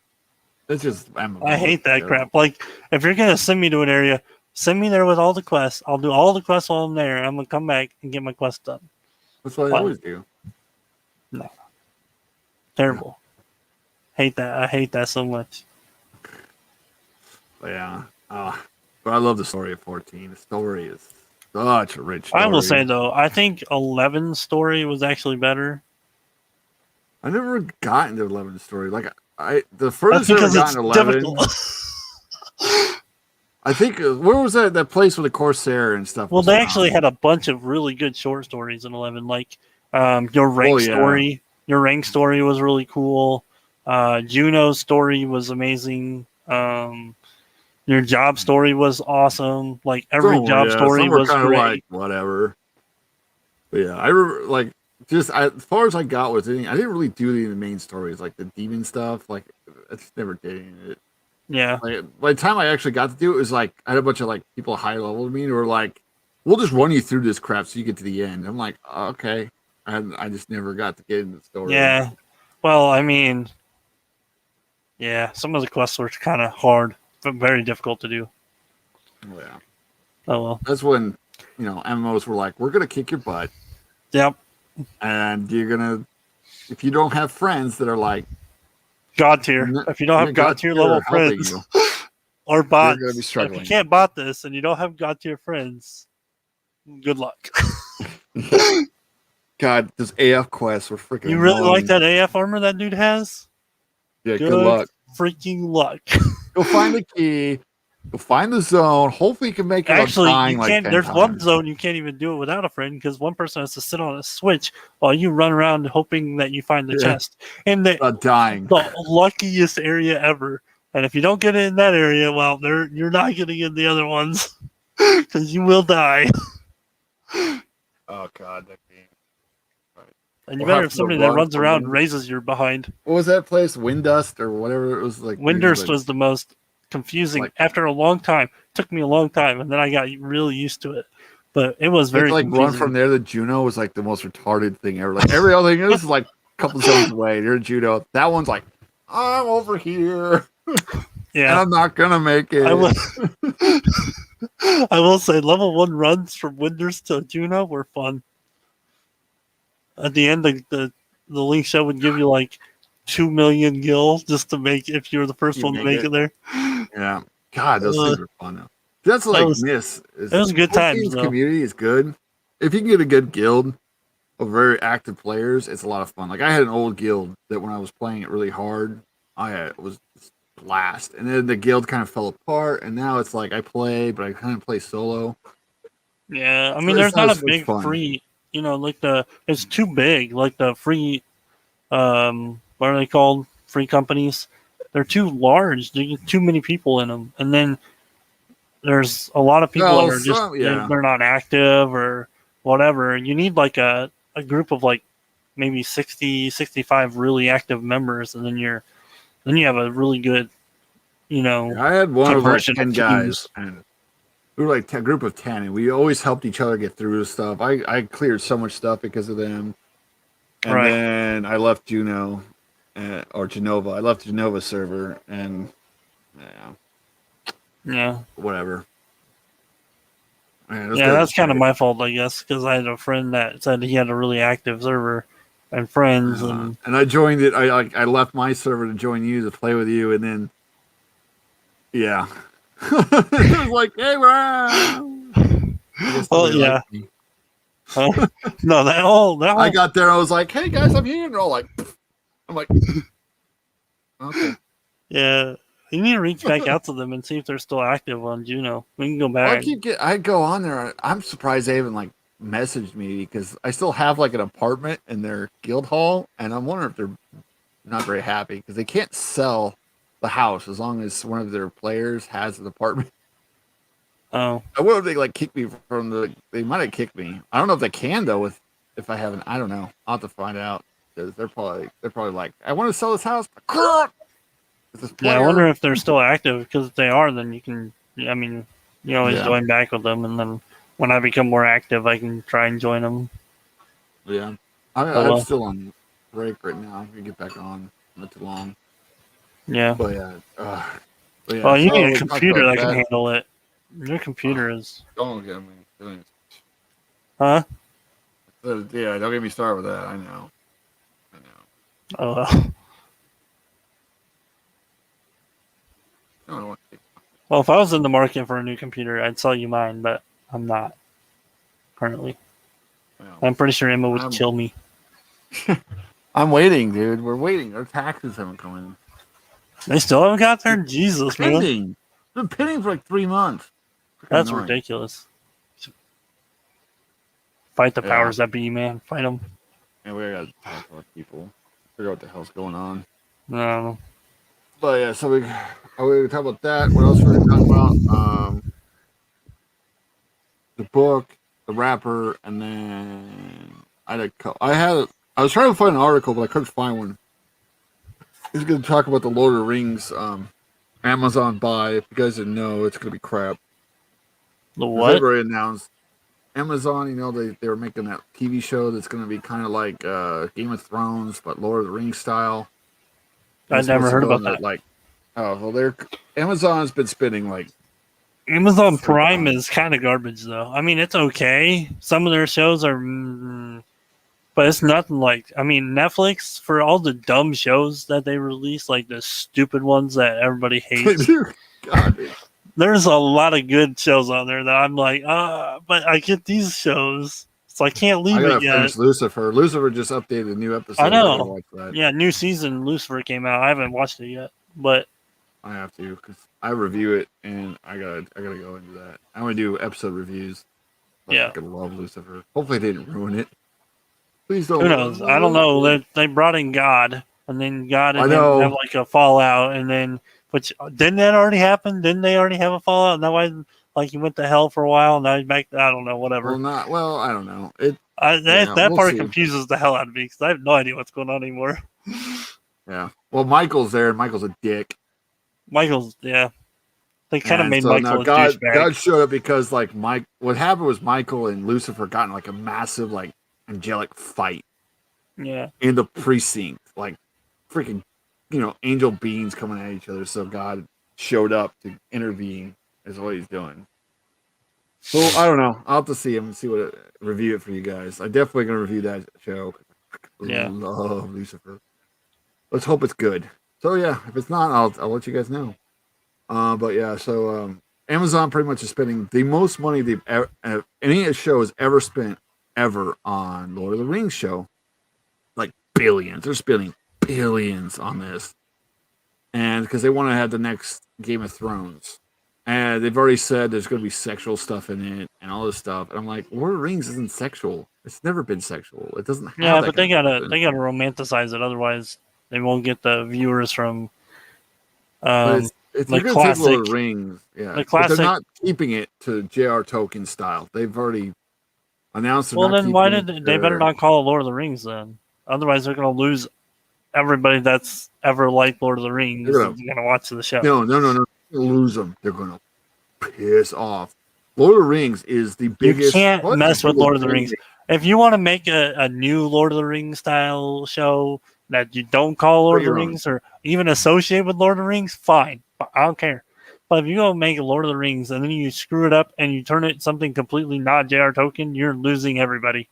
It's just MMO. I hate that crap. Like, if you're gonna send me to an area, send me there with all the quests. I'll do all the quests while I'm there. I'm gonna come back and get my quest done. That's what I always do. No. Terrible. Hate that. I hate that so much. But yeah. But I love the story of 14. The story is such a rich story. I will say though, I think 11's story was actually better. I never got into 11's story. Like the That's furthest I ever because got it's in 11. difficult. I think where was that place with the Corsair and stuff? Well, was they around? actually had a bunch of really good short stories in 11. Like your rank story. Your rank story was really cool. Juno's story was amazing. Your job story was awesome. Like every job story some were was kind of great. like whatever. But yeah, I remember like just as far as I got with it, I didn't really do any of the main stories like the demon stuff. Like I just never did any of it. Yeah. Like by the time I actually got to do it, it was like I had a bunch of like people high level to me who were like, "We'll just run you through this crap so you get to the end." I'm like, okay, and I just never got to get into the story. Yeah. Well, I mean, yeah, some of the quests were kind of hard, but very difficult to do. Oh, yeah. Oh well. That's when MMOs were like, "We're gonna kick your butt." Yep. And you're gonna, if you don't have friends that are like God tier. If you don't have God tier level friends or bots, you're gonna be struggling. if you can't bot this and you don't have God tier friends, good luck. God, those AF quests were freaking. You really annoying. like that AF armor that dude has? Yeah, good luck. Freaking luck. Go find the key. Go find the zone. Hopefully, you can make it. Actually, dying you can't. Like 10 there's times. one zone you can't even do it without a friend because one person has to sit on a switch while you run around hoping that you find the chest. And dying. The luckiest area ever. And if you don't get it in that area, well, you're not getting in the other ones because you will die. Oh God, that game. And you better have somebody that runs around and raises your behind. What was that place? Windust or whatever it was like. Windust was the most confusing after a long time. It took me a long time, and then I got really used to it. But it was very confusing. Run from there to Juno was like the most retarded thing ever. Like every other thing is like a couple zones away. You're Juno. That one's like, I'm over here. Yeah, and I'm not gonna make it. I will say level 1 runs from Winders to Juno were fun. At the end, the link show would give you like 2 million gil just to make if you were the first one to make it there. Yeah, God, those things are fun though. That's like this. It was a good time. Community is good. If you can get a good guild of very active players, it's a lot of fun. Like I had an old guild that when I was playing it really hard, it was blast, and then the guild kind of fell apart, and now it's like I play, but I kind of play solo. Yeah, I mean, there's not a big free. Like it's too big. Like the free, what are they called? Free companies. They're too large. There's too many people in them, and then there's a lot of people that are just they're not active or whatever. You need like a group of like maybe 60, 65 really active members, and then you have a really good, I had one of like 10 guys, and we were like a group of 10, and we always helped each other get through stuff. I cleared so much stuff because of them, and then I left Juno, or Genova. I left the Genova server, and whatever. Man, that's kind of my fault, I guess, because I had a friend that said he had a really active server and friends, and I joined it. I left my server to join you to play with you, and then it was like, hey, we're on. Oh yeah. No, that whole I got there. I was like, hey guys, I'm here, and they're all like, I'm like, okay. Yeah, you need to reach back out to them and see if they're still active on Juno. We can go back. I go on there. I'm surprised they haven't like messaged me because I still have like an apartment in their guild hall, and I'm wondering if they're not very happy because they can't sell the house as long as one of their players has an apartment. Oh, I wonder if they like kick me from the. They might have kicked me. I don't know if they can though. If I haven't, I don't know. I'll have to find out because they're probably like, I want to sell this house. This yeah. I player. wonder if they're still active, because if they are, then you can. I mean, you always Yeah. join back with them, and then when I become more active, I can try and join them. Yeah, Oh, I'm still on break right now. I'm gonna get back on. Not too long. Yeah. But yeah. Well, you so need a we talked computer about that can handle it. Your computer is. Don't get me. Huh? Yeah, don't get me started with that. I know. Oh, well. I don't want to. Well, if I was in the market for a new computer, I'd sell you mine, but I'm not currently. Well, I'm pretty sure Emma would I'm- kill me. I'm waiting, dude. We're waiting. Our taxes haven't come in. They still haven't got there? Jesus, man. Pending. It's been pending for like 3 months. Freaking That's annoying. ridiculous. Fight the Yeah. powers that be, man. Fight them. And we gotta talk to our people. Figure out what the hell's going on. No. But yeah, so we talk about that. What else were we talking about? The book, the rapper, and then I was trying to find an article, but I couldn't find one. He's going to talk about the Lord of the Rings Amazon buy. If you guys didn't know, it's going to be crap. The They've what? already announced Amazon. You know, they were making that TV show that's going to be kind of like Game of Thrones, but Lord of the Rings style. I'd It's never supposed to heard go about into, that. Well, Amazon's been spending like Amazon So Prime dumb. is kind of garbage, though. I mean, it's okay. Some of their shows are, but it's nothing like. I mean, Netflix, for all the dumb shows that they release, like the stupid ones that everybody hates. garbage. There's a lot of good shows on there that I'm like, but I get these shows, so I can't I leave gotta it yet. finish Lucifer. Lucifer just updated a new episode. I know. gotta watch that. Yeah, new season Lucifer came out. I haven't watched it yet, but I have to because I review it and I gotta go into that. I want to do episode reviews. Yeah. I fucking love Lucifer. Hopefully they didn't ruin it. Please don't. who knows? I don't know. They brought in God, and then God I and him know. have like a fallout, and then which didn't that already happen? Didn't they already have a fallout? Now like he went to hell for a while, and now he's back. I don't know. Whatever. Well, I don't know. That That we'll part see. confuses the hell out of me because I have no idea what's going on anymore. Yeah. Well, Michael's there, and Michael's a dick. Michael's, yeah. They kind of And made so Michael now a God douchebag. showed up because like what happened was Michael and Lucifer got in like a massive like angelic fight Yeah. in the precinct, like freaking, angel beings coming at each other. So God showed up to intervene, is what he's doing. So I don't know. I'll have to see him and see review it for you guys. I'm definitely gonna review that show. Yeah. Love Lucifer. Let's hope it's good. So yeah, if it's not, I'll let you guys know. But yeah, so Amazon pretty much is spending the most money they've ever, any show has ever spent ever on Lord of the Rings show. Like billions. They're spending billions on this. And because they want to have the next Game of Thrones. And they've already said there's going to be sexual stuff in it and all this stuff. And I'm like, Lord of the Rings isn't sexual. It's never been sexual. It doesn't have Yeah, that but they kind of gotta stuff. romanticize it, otherwise they won't get the viewers from But it's the they're going to take Lord of classic. the Rings. Yeah. The But classic. they're not keeping it to J.R. Tolkien style. They've already announced they're Well, not then why keeping did it they better there. not call it Lord of the Rings then? Otherwise, they're gonna lose everybody that's ever liked Lord of the Rings. They're gonna- Is gonna watch the show. No. They're gonna lose them. They're going to piss off. Lord of the Rings is the biggest. You can't what mess with people Lord of the think Rings. it- If you want to make a new Lord of the Rings style show that you don't call Lord of the your own. Rings or even associate with Lord of the Rings, fine. I don't care. But if you go make a Lord of the Rings and then you screw it up and you turn it something completely not J.R. Tolkien, you're losing everybody.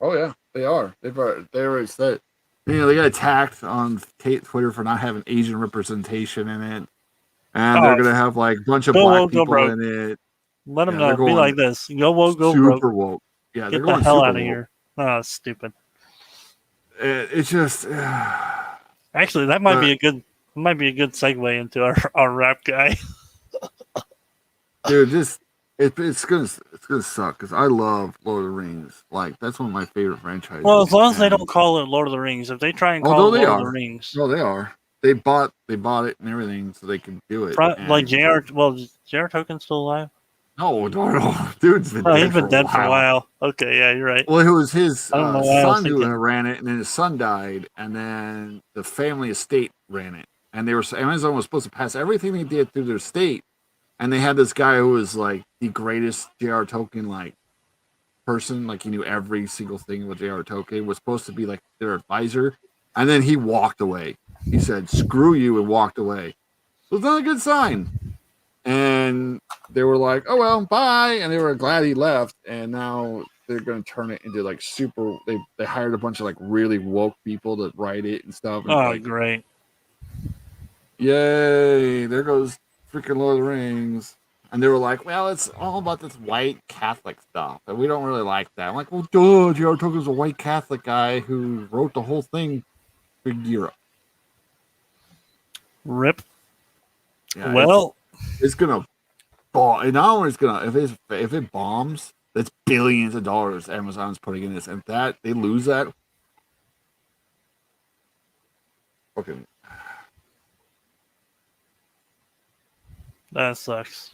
Oh yeah, they are. They already said. They got attacked on Twitter for not having Asian representation in it, and they're gonna have like a bunch of Go black woke, go people broke. in it. Let them Yeah, they're know. Be going like this. Go woke, go super broke. woke. Yeah, they're Get the going hell super out of woke. here. Oh, stupid. It's just. Actually, that might be a good segue into our rap guy. Dude, It's gonna suck because I love Lord of the Rings. Like that's one of my favorite franchises. Well, as long as they and- don't call it Lord of the Rings. If they try and call although it they Lord of the are, Rings, no, they are. They bought it and everything so they can do it. like And J.R. Well, is J.R. Tolkien's still alive? no, dude's been Oh, dead he's for been a dead for a while. while. Okay, yeah, you're right. Well, it was his I don't know why I was son who thinking. ran it, and then his son died, and then the family estate ran it. And they were Amazon was supposed to pass everything they did through their estate, and they had this guy who was like the greatest J.R. Tolkien like person, like he knew every single thing with J.R. Tolkien, was supposed to be like their advisor, and then he walked away. He said, "Screw you," and walked away. So it's not a good sign. And they were like, "Oh well, bye," and they were glad he left. And now they're going to turn it into like super. They hired a bunch of like really woke people to write it and stuff. And it's Oh, like, great. yay! There goes freaking Lord of the Rings. And they were like, "Well, it's all about this white Catholic stuff, and we don't really like that." I'm like, "Well, duh, J.R. Tolkien's a white Catholic guy who wrote the whole thing for Europe." Rip. Yeah, Well, it's gonna bomb. And not only it's gonna if it bombs, that's billions of dollars Amazon's putting in this, and that they lose that. Okay, that sucks.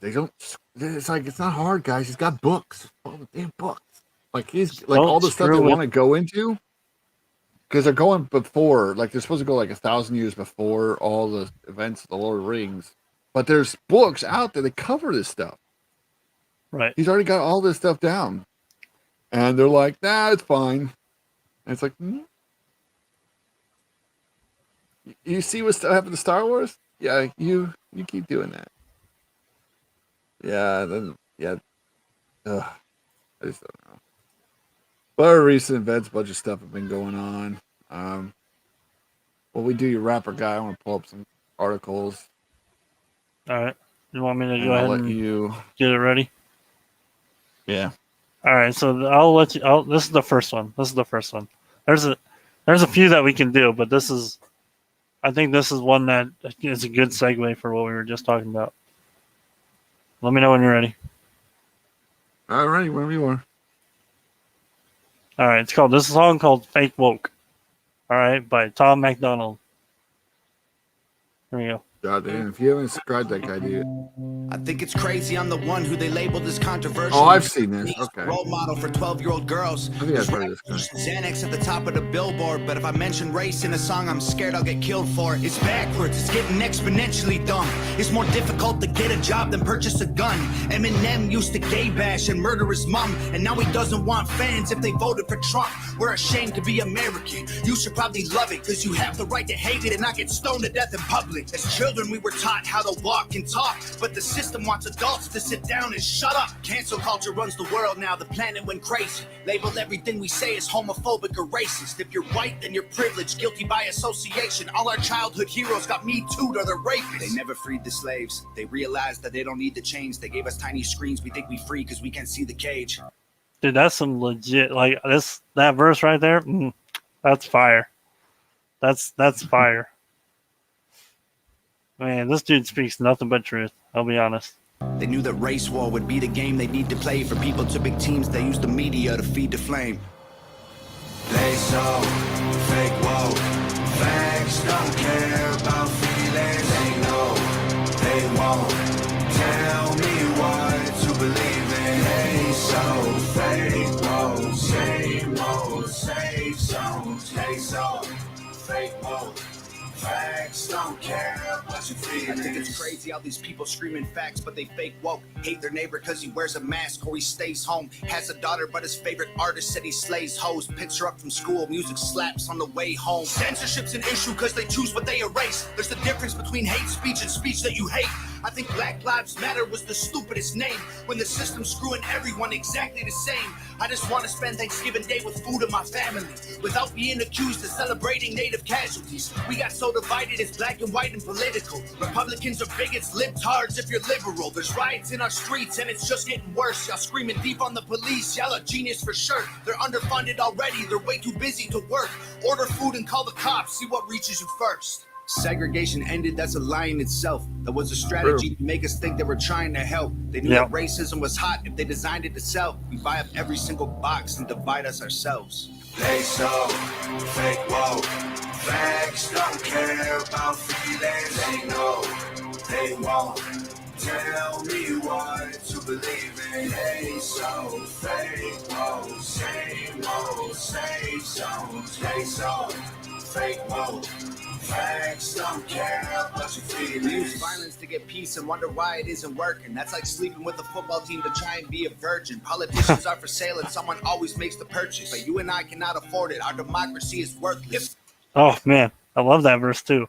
they don't. It's like it's not hard, guys. He's got books, all the damn books. Like he's like Don't all the stuff they screw with- want to go into, because they're going before. Like they're supposed to go like 1,000 years before all the events of the Lord of the Rings. But there's books out there that cover this stuff. Right. He's already got all this stuff down, and they're like, "Nah, it's fine." And it's like, you see what's happened to Star Wars? Yeah, you keep doing that. Yeah, then yeah. Ugh, I just don't know. But our recent events, bunch of stuff have been going on. Well, we do your rapper guy. I want to pull up some articles, All right. You want me to and go I'll ahead let and you. get it ready? Yeah. All right. So I'll let you. This is the first one. There's a few that we can do, but this is. I think this is one that is a good segue for what we were just talking about. Let me know when you're ready. All right, wherever you are. All right. This song called "Fake Woke." All right, by Tom MacDonald. Here we go. God damn, if you haven't subscribed to that guy, dude. I think it's crazy I'm the one who they labeled as controversial. Oh, I've seen this. Okay. Role model for 12-year-old girls. I think I've heard of this guy. Xanax at the top of the billboard, but if I mention race in a song, I'm scared I'll get killed for it. It's backwards, it's getting exponentially dumb. It's more difficult to get a job than purchase a gun. Eminem used to gay bash and murder his mom, and now he doesn't want fans if they voted for Trump. We're ashamed to be American. You should probably love it, cause you have the right to hate it and not get stoned to death in public. As children, we were taught how to walk and talk, but the system wants adults to sit down and shut up. Cancel culture runs the world now, the planet went crazy. Labeled everything we say as homophobic or racist. If you're white, then you're privileged, guilty by association. All our childhood heroes got Me Too'd or they're rapists. They never freed the slaves. They realized that they don't need to change. They gave us tiny screens, we think we free because we can't see the cage. Dude, that's some legit like that verse right there. That's fire. That's fire. Man, this dude speaks nothing but truth. I'll be honest. They knew that race war would be the game they need to play. For people to big teams, they use the media to feed the flame. They so fake woke. Facts don't care about feelings. They know they won't tell me what to believe in. They so fake woke. Say so. They so fake woke. Facts don't care what you feel. I think it's crazy how these people screaming facts, but they fake woke. Hate their neighbor cause he wears a mask or he stays home. Has a daughter, but his favorite artist said he slays hoes. Picks her up from school, music slaps on the way home. Censorship's an issue cause they choose what they erase. There's the difference between hate speech and speech that you hate. I think Black Lives Matter was the stupidest name when the system's screwing everyone exactly the same. I just want to spend Thanksgiving Day with food and my family without being accused of celebrating native casualties. We got so divided, it's black and white and political. Republicans are bigots, libtards if you're liberal. There's riots in our streets and it's just getting worse. Y'all screaming deep on the police, y'all are genius for sure. They're underfunded already, they're way too busy to work. Order food and call the cops, see what reaches you first. Segregation ended, that's a lie in itself. That was a strategy to make us think they were trying to help. They knew that racism was hot if they designed it to sell. We buy up every single box and divide us ourselves. They so fake woke. Facts don't care about feelings. They know they won't tell me what to believe in. They so fake woke. Same old, same songs. They so fake woke. Facts don't care about your feelings. We use violence to get peace and wonder why it isn't working. That's like sleeping with a football team to try and be a virgin. Politicians are for sale and someone always makes the purchase. But you and I cannot afford it. Our democracy is worthless. Oh man, I love that verse too.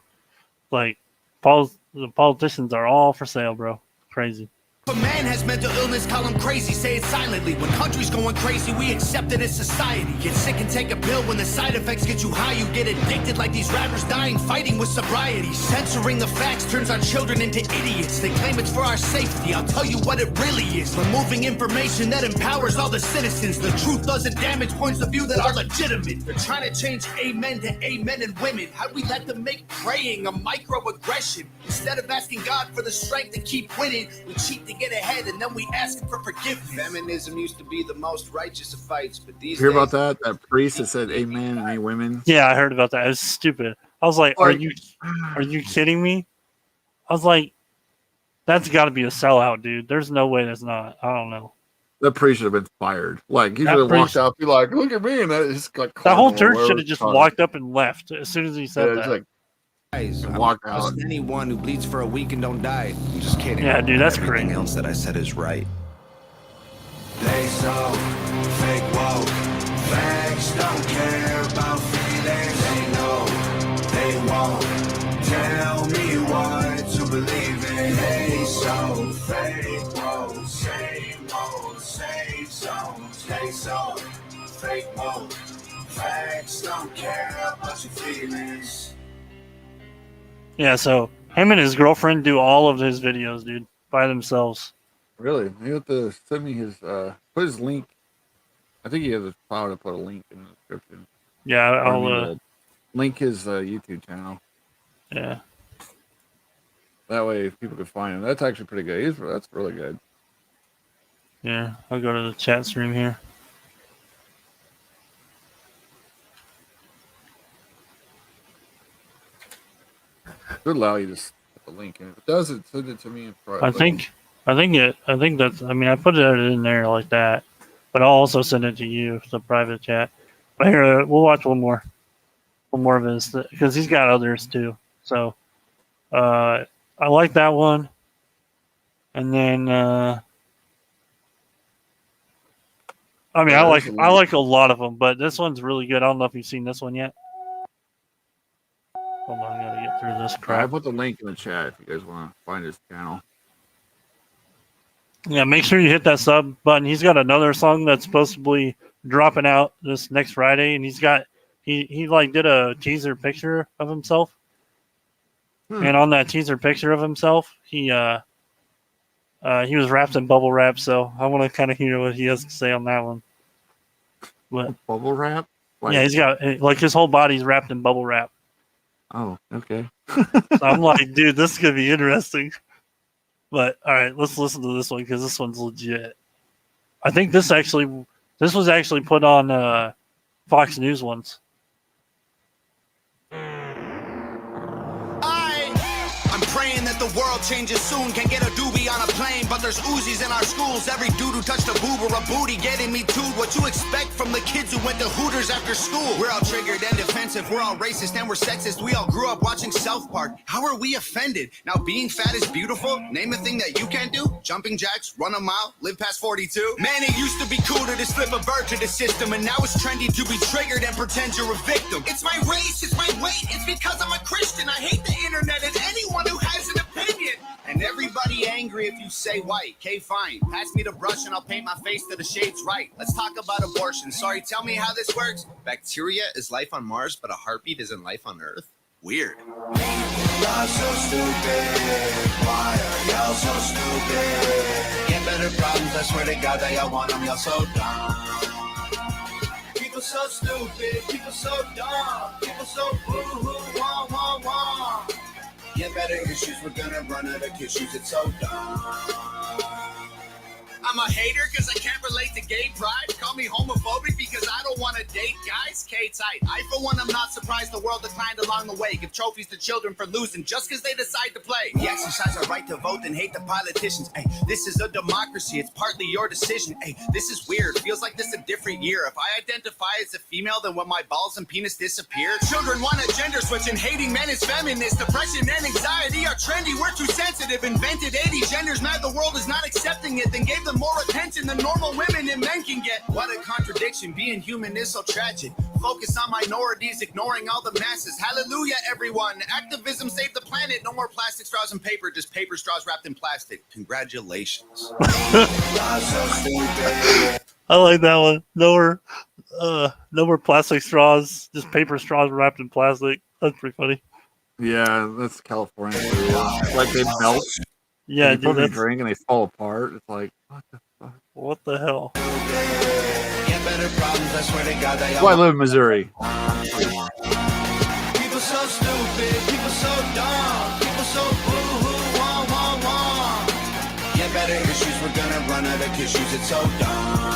Like, the politicians are all for sale, bro. Crazy. If a man has mental illness, call him crazy, say it silently. When country's going crazy, we accept it as society. Get sick and take a pill. When the side effects get you high, you get addicted like these rappers dying, fighting with sobriety. Censoring the facts turns our children into idiots. They claim it's for our safety. I'll tell you what it really is. Removing information that empowers all the citizens. The truth doesn't damage points of view that are legitimate. They're trying to change amen to amen and women. How do we let them make praying a microaggression? Instead of asking God for the strength to keep winning, we cheat to get ahead and then we ask for forgiveness. Feminism used to be the most righteous of fights, but these You hear about that? That priest that said amen and ain't women? Yeah, I heard about that. It was stupid. I was like, are you kidding me? I was like, that's got to be a sellout, dude. There's no way that's not. I don't know. The priest should have been fired. Like, he should have walked out, be like, look at me. And that is like, that whole church should have just walked up and left as soon as he said that. Like, walk out. Anyone who bleeds for a week and don't die. I'm just kidding. Yeah, dude, that's Everything crazy. else that I said is right. They so fake woke. Facts don't care about feelings. They know they won't tell me what to believe in. They so fake woke. Same old, same songs. They so fake woke. Facts don't care about your feelings. Yeah, so him and his girlfriend do all of his videos, dude, by themselves. Really? You have to send me his, put his link. I think he has a power to put a link in the description. Yeah, I'll link his YouTube channel. Yeah. That way people can find him. That's actually pretty good. That's really good. Yeah, I'll go to the chat stream here. Should allow you to put the link in. If it doesn't, send it to me in private. I think that's. I mean, I put it in there like that, but I'll also send it to you, the private chat. But here, we'll watch one more of his, because he's got others too. So, I like that one, and then I mean, I like a lot of them, but this one's really good. I don't know if you've seen this one yet. Hold on, I gotta get through this crap. I put the link in the chat if you guys want to find his channel. Yeah, make sure you hit that sub button. He's got another song that's supposed to be dropping out this next Friday, and he like did a teaser picture of himself. And on that teaser picture of himself, he was wrapped in bubble wrap, so I want to kind of hear what he has to say on that one. But bubble wrap? Like, yeah, he's got like his whole body's wrapped in bubble wrap. Oh, okay. So I'm like, dude, this is gonna be interesting. But all right, let's listen to this one because this one's legit. I think this was actually put on Fox News once. I'm praying that the world changes soon. Can't get a doobie on a plane, but there's Uzis in our schools. Every dude who touched a boob or a booty getting me too. What you expect from the kids who went to Hooters after school? We're all triggered and defensive. We're all racist and we're sexist. We all grew up watching South Park. How are we offended? Now being fat is beautiful. Name a thing that you can't do. Jumping jacks, run a mile, live past 42. Man, it used to be cool to just flip a bird to the system, and now it's trendy to be triggered and pretend you're a victim. It's my race, it's my weight, it's because I'm a Christian. I hate the internet and anyone who has an opinion. And everybody angry if you say white. Okay, fine. Pass me the brush and I'll paint my face to the shades right. Let's talk about abortion. Sorry, tell me how this works. Bacteria is life on Mars, but a heartbeat isn't life on Earth? Weird. Y'all so stupid. Why are y'all so stupid? Get better problems, I swear to God that y'all want them. Y'all so dumb. People so stupid. People so dumb. People so boo-hoo, wah, wah, wah. Yeah, better issues, we're gonna run out of tissues, it's so dumb. I'm a hater because I can't relate to gay pride. Call me homophobic because I don't want to date guys. K-tight. I, for one, I'm not surprised the world declined along the way. Give trophies to children for losing just because they decide to play. We exercise our right to vote and hate the politicians. Ay, this is a democracy. It's partly your decision. Ay, this is weird. Feels like this a different year. If I identify as a female, then when my balls and penis disappear. Children want a gender switch and hating men is feminist. Depression and anxiety are trendy. We're too sensitive. Invented 80 genders. Mad the world is not accepting it. Then gave them more attention than normal women and men can get. What a contradiction. Being human is so tragic. Focus on minorities, ignoring all the masses. Hallelujah, everyone. Activism saved the planet. No more plastic straws and paper, just paper straws wrapped in plastic. Congratulations. I like that one. No more plastic straws, just paper straws wrapped in plastic. That's pretty funny. Yeah, that's California. Like they melt. Yeah, you dude, put in a drink and they fall apart. It's like, what the fuck? What the hell? Get better problems, I swear to God, they That's why I live in Missouri. People so stupid, people so dumb, people so boo-hoo, wah, wah, wah. Get better issues, we're gonna run out of tissues, it's so dumb.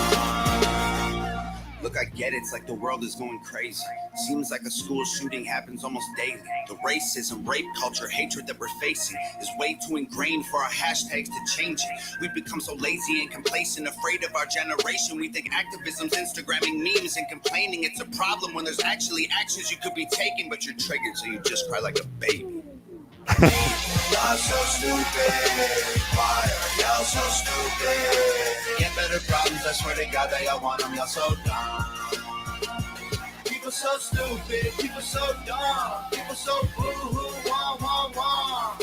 Look, I get it, it's like the world is going crazy. Seems like a school shooting happens almost daily. The racism, rape culture, hatred that we're facing is way too ingrained for our hashtags to change it. We've become so lazy and complacent, afraid of our generation. We think activism's Instagramming memes and complaining. It's a problem when there's actually actions you could be taking, but you're triggered, so you just cry like a baby. Y'all so stupid. Why are y'all so stupid? Get better problems, I swear to God they all want them. Y'all so dumb. People so stupid. People so dumb. People so boo-hoo. Wah, wah, wah.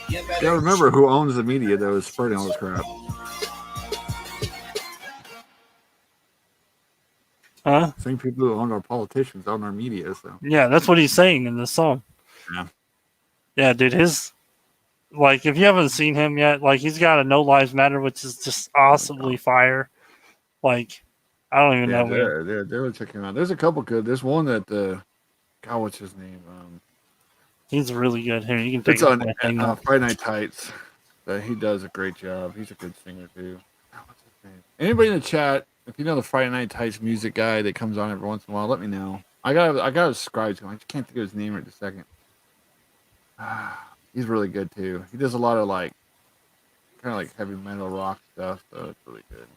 Get better. Yeah, remember who owns the media that was spreading all this crap. Huh? Same people who own our politicians own our media. So Yeah, that's what he's saying in this song. yeah. Yeah, dude, if you haven't seen him yet, he's got a No Lives Matter, which is just awesomely fire. I don't even know. They're checking him out. There's a couple good. There's one that God, what's his name? He's really good. Here, you can take It's it on my thing now. Friday Night Tights. He does a great job. He's a good singer too. God, what's his name? Anybody in the chat, if you know the Friday Night Tights music guy that comes on every once in a while, let me know. I got subscribe to him. I just can't think of his name right this second. He's really good too. He does a lot of kind of heavy metal rock stuff, so it's really good.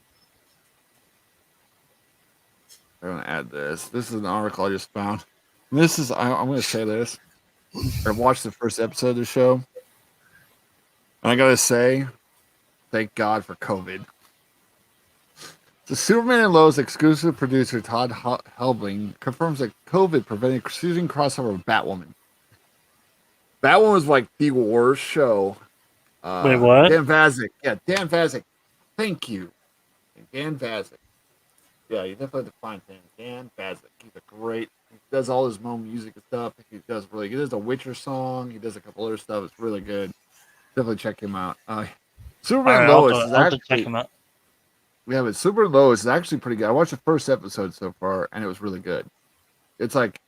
I'm gonna add this. This is an article I just found. And this is I'm gonna say this. I watched the first episode of the show, and I gotta say, thank God for COVID. The Superman and Lois exclusive producer Todd Helbling confirms that COVID prevented season crossover of Batwoman. Batwoman was the worst show. Wait, what? Dan Vazek. Yeah, Dan Vazek. Thank you. Dan Vazek. Yeah, you definitely have to find him. Dan Vazek. He's a great. He does all his own music and stuff. He does really good. He does a Witcher song. He does a couple other stuff. It's really good. Definitely check him out. Superman Lois is actually. Check him out. Yeah, but Superman Lois is actually pretty good. I watched the first episode so far, and it was really good. It's it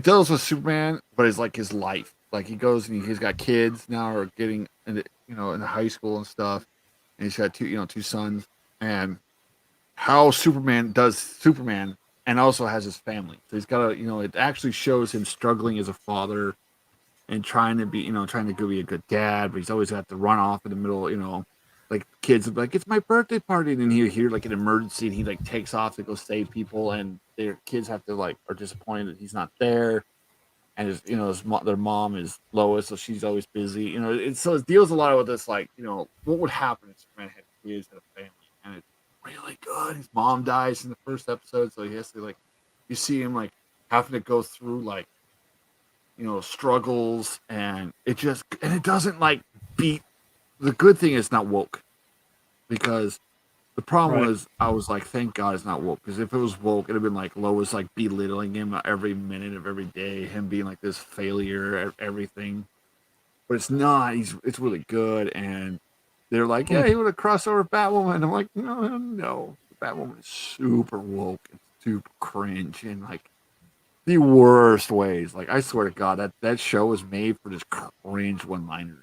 deals with Superman, but it's his life. He goes and he's got kids now, or getting into in high school and stuff, and he's got two sons, and how Superman does Superman, and also has his family. So he's got it actually shows him struggling as a father, and trying to be be a good dad, but he's always got to run off in the middle, kids will be it's my birthday party, and then he'll hear an emergency, and he takes off to go save people, and their kids have to are disappointed that he's not there. And their mom is Lois, so she's always busy. So it deals a lot with this, what would happen if Superman had kids and a family, and it's really good. His mom dies in the first episode, so he has to you see him having to go through struggles, and it doesn't beat. The good thing is not woke, because the problem was I was thank God it's not woke, because if it was woke, it'd have been Lois belittling him every minute of every day, him being this failure at everything. But it's not. It's really good, and they're yeah, he would have crossed over Batwoman. I'm no. Batwoman is super woke and super cringe, and the worst ways. Like I swear to God, that show was made for just cringe one-liners.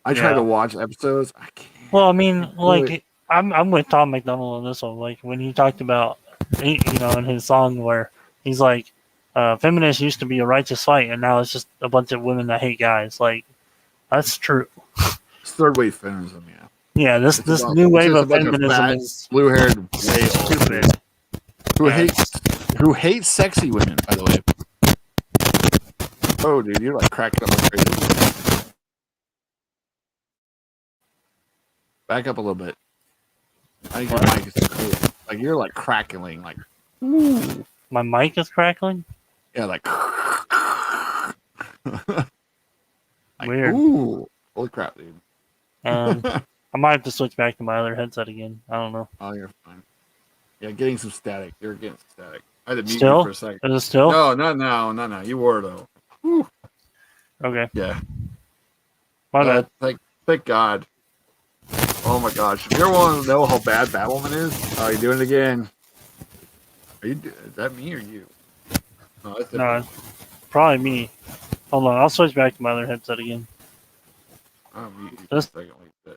I try to Yeah. watch episodes. I can't. Well, I mean, Do it. like I'm with Tom McDonald on this one. Like when he talked about, in his song where he's like, "Feminists used to be a righteous fight, and now it's just a bunch of women that hate guys." Like that's true. It's third wave feminism. Yeah, Yeah, it's this about new it's wave just a of bunch of feminism fat, is blue-haired whales stupid. who Yeah, hate sexy women. By the way. Oh, dude, you're like cracking up like crazy. Back up a little bit. I think your mic is cool. Like you're like crackling, like my mic is crackling. yeah, like like Weird. ooh, holy crap, dude. I might have to switch back to my other headset again. I don't know. Oh, you're fine. Yeah, getting some static. You're getting some static. I had to mute you for Still? a second. Is it still? No, not now, not now. You were though. Whew. Okay. Yeah. My bad. Thank God. Oh my gosh! If you ever want to know how bad Batwoman is, you're doing it again. Is that me or you? No, that's different. No, probably me. Hold on, I'll switch back to my other headset again. I'll mute you for a This second. Like that.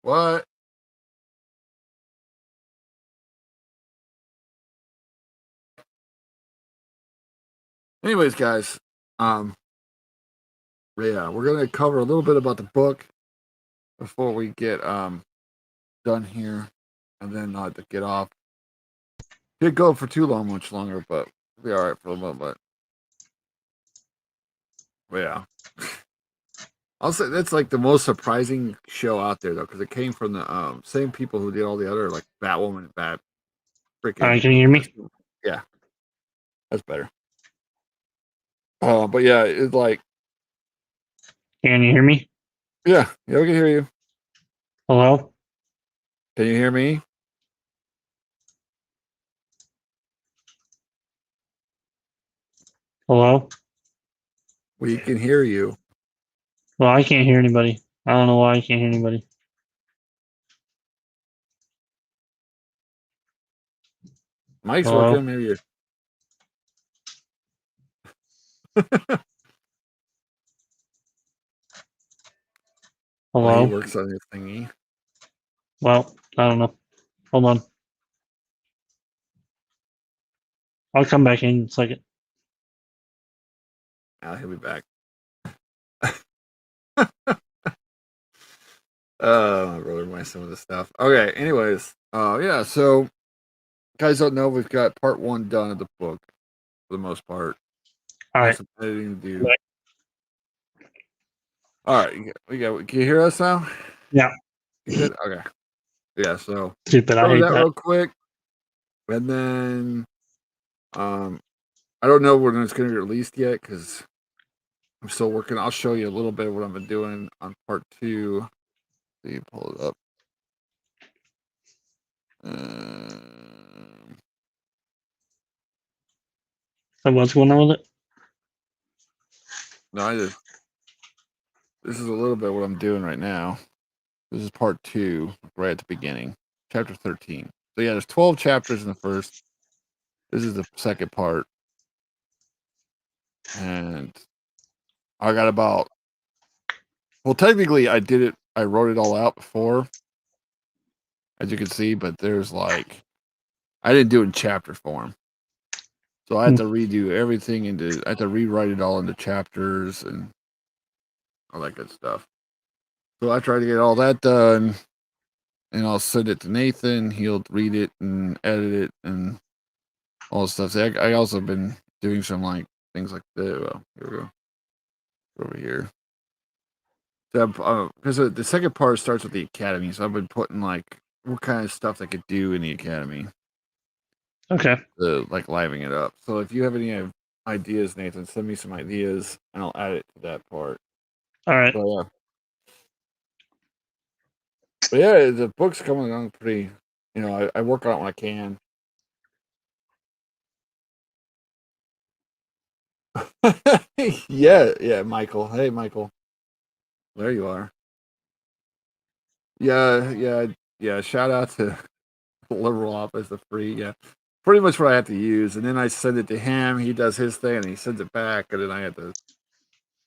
What? Anyways, guys, yeah, we're gonna cover a little bit about the book before we get done here, and then to get off. Did go for too long, much longer, but we'll be all right for a little bit. But yeah, I'll say that's like the most surprising show out there though, because it came from the same people who did all the other like Batwoman, Bat, freaking. can you hear me? Yeah, that's better. But yeah, it's like Can you hear me? yeah, we can hear you. Hello? Can you hear me? Hello? We can hear you. Well, I can't hear anybody. I don't know why I can't hear anybody. Mike's Hello? working. Maybe you. Oh, he Hello? works on his thingy. Well, I don't know. Hold on. I'll come back in a second. He'll be back. My brother reminds some of the stuff. Okay, anyways, yeah, so guys don't know we've got part 1 done of the book for the most part. All right. Some editing to do. All right, can you hear us now? Yeah. You good? Okay. Yeah, so Stupid. I cover hate that that. real quick. And then I don't know when it's gonna be released yet because I'm still working. I'll show you a little bit of what I've been doing on part 2. So you pull it up. So what's going on with it? No, this is a little bit what I'm doing right now. This is part 2, right at the beginning, chapter 13. So yeah, there's 12 chapters in the first. This is the second part, and I got about. Well, technically, I did it. I wrote it all out before, as you can see, but there's like, I didn't do it in chapter form, so I had to redo everything I had to rewrite it all into chapters and all that good stuff. So I tried to get all that done, and I'll send it to Nathan. He'll read it and edit it and all this stuff. See, I also been doing some like things like the here we go over here. So because the second part starts with the academy, so I've been putting like what kind of stuff they could do in the academy, Okay. like livening it up. So if you have any ideas, Nathan, send me some ideas, and I'll add it to that part. All right. But yeah, the book's coming along pretty. I work on it when I can. yeah, Michael. Hey, Michael. There you are. Yeah. Shout out to liberal office of free. Yeah, pretty much what I have to use, and then I send it to him. He does his thing, and he sends it back, and then I have to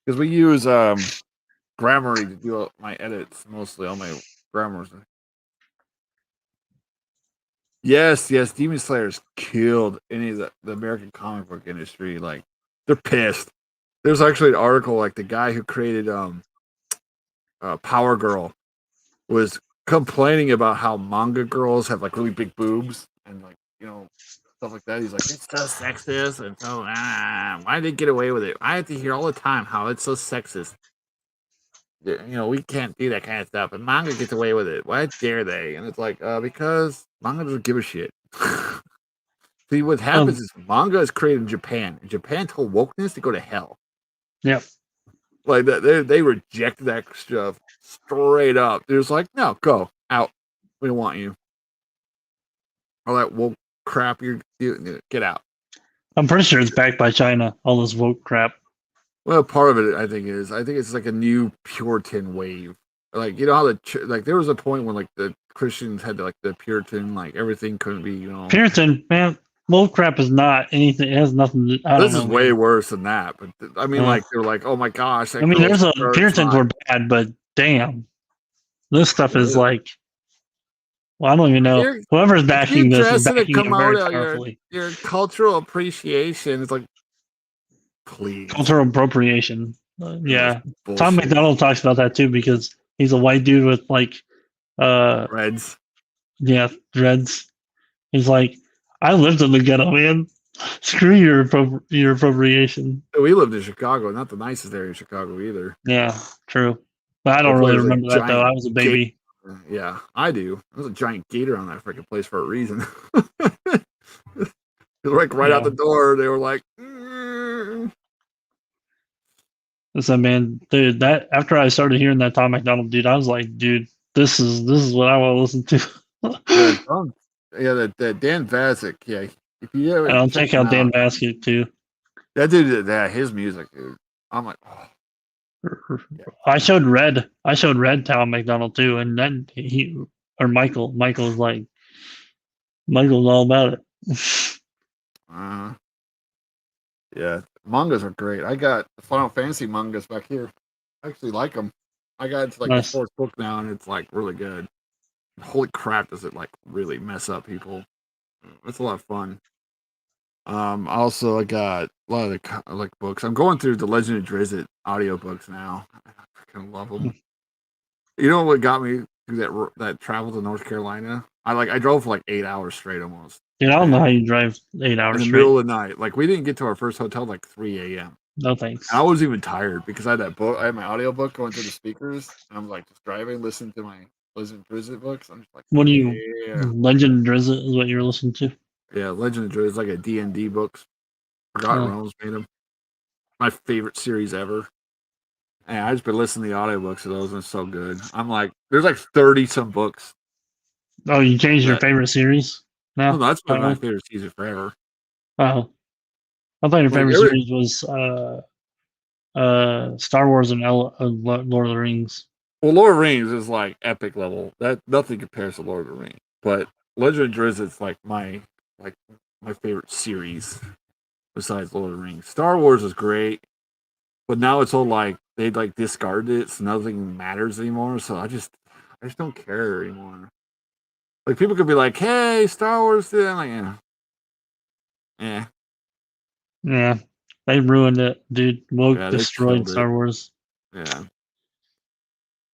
because we use Grammarly to do my edits mostly. All my grammars. Yes, yes, Demon Slayer's killed any of the American comic book industry. Like they're pissed. There's actually an article like the guy who created Power Girl was complaining about how manga girls have like really big boobs and like stuff like that. He's like, it's so sexist and so why did they get away with it? I have to hear all the time how it's so sexist. We can't do that kind of stuff, and manga gets away with it. Why dare they? And it's like, because manga doesn't give a shit. See, what happens is manga is created in Japan. And Japan told wokeness to go to hell. Yep. Like that, they rejected that stuff straight up. They're just like, no, go out. We don't want you. All that woke crap, you get out. I'm pretty sure it's backed by China. All this woke crap. Well, part of it, I think it's like a new Puritan wave. Like how there was a point when like the Christians had like the Puritan, like everything couldn't be Puritan, man. Woke crap is not anything. It has nothing. This is way worse than that. But I mean, like they're like, oh my gosh. I mean, there's Puritans were bad, but damn, this stuff is like. Well, I don't even know. Whoever's backing this is backing it very powerfully. Your cultural appreciation is like, please. Cultural appropriation. Yeah. Tom McDonald talks about that too because he's a white dude with like dreads. Yeah, dreads. He's like, I lived in the ghetto, man. Screw your appropriation. We lived in Chicago, not the nicest area in Chicago either. Yeah, true. But I don't really remember that though. I was a baby. Yeah, I do. There's a giant gator on that freaking place for a reason. Like right out the door, they were like, Listen, man, dude. That after I started hearing that Tom McDonald dude, I was like, dude, this is what I want to listen to. that Dan Vasic. Yeah, if you ever, I'll check out Dan Vasic too. That dude, his music, dude. I'm like, oh. I showed Red Tom McDonald too, and then Michael was like, Michael's all about it. Yeah, mangas are great. I got the Final Fantasy mangas back here. I actually like them. I got into like the fourth book now, and it's like really good. Holy crap, does it like really mess up people? It's a lot of fun. Also, I got a lot of the books. I'm going through the Legend of Drizzt audiobooks now. I freaking love them. You know what got me through that travel to North Carolina? I drove for like 8 hours straight almost. Dude, I don't know how you drive 8 hours in the middle of the night. Like we didn't get to our first hotel like 3 a.m. No thanks. And I was even tired because I had that book. I had my audiobook going through the speakers, and I'm like just driving, listening to my Legend of Drizzt books. I'm just like, what do you? Legend of Drizzt is what you're listening to. Yeah, Legend of Drizzt is like a D&D books. Forgotten Realms made them. My favorite series ever. And I just been listening to the audiobooks of those, and it's so good. I'm like, there's like 30 some books. Oh, you changed your favorite series? No, that's been my favorite season forever. Oh, I thought your favorite series was Star Wars and Lord of the Rings. Well, Lord of the Rings is like epic level. That nothing compares to Lord of the Rings. But Legend of Drizzt is like my favorite series besides Lord of the Rings. Star Wars is great, but now it's all like they like discarded it, so nothing matters anymore. So I just don't care anymore. Like people could be like, "Hey, Star Wars," I'm like, yeah, they ruined it, dude. Woke destroyed Star Wars. Yeah,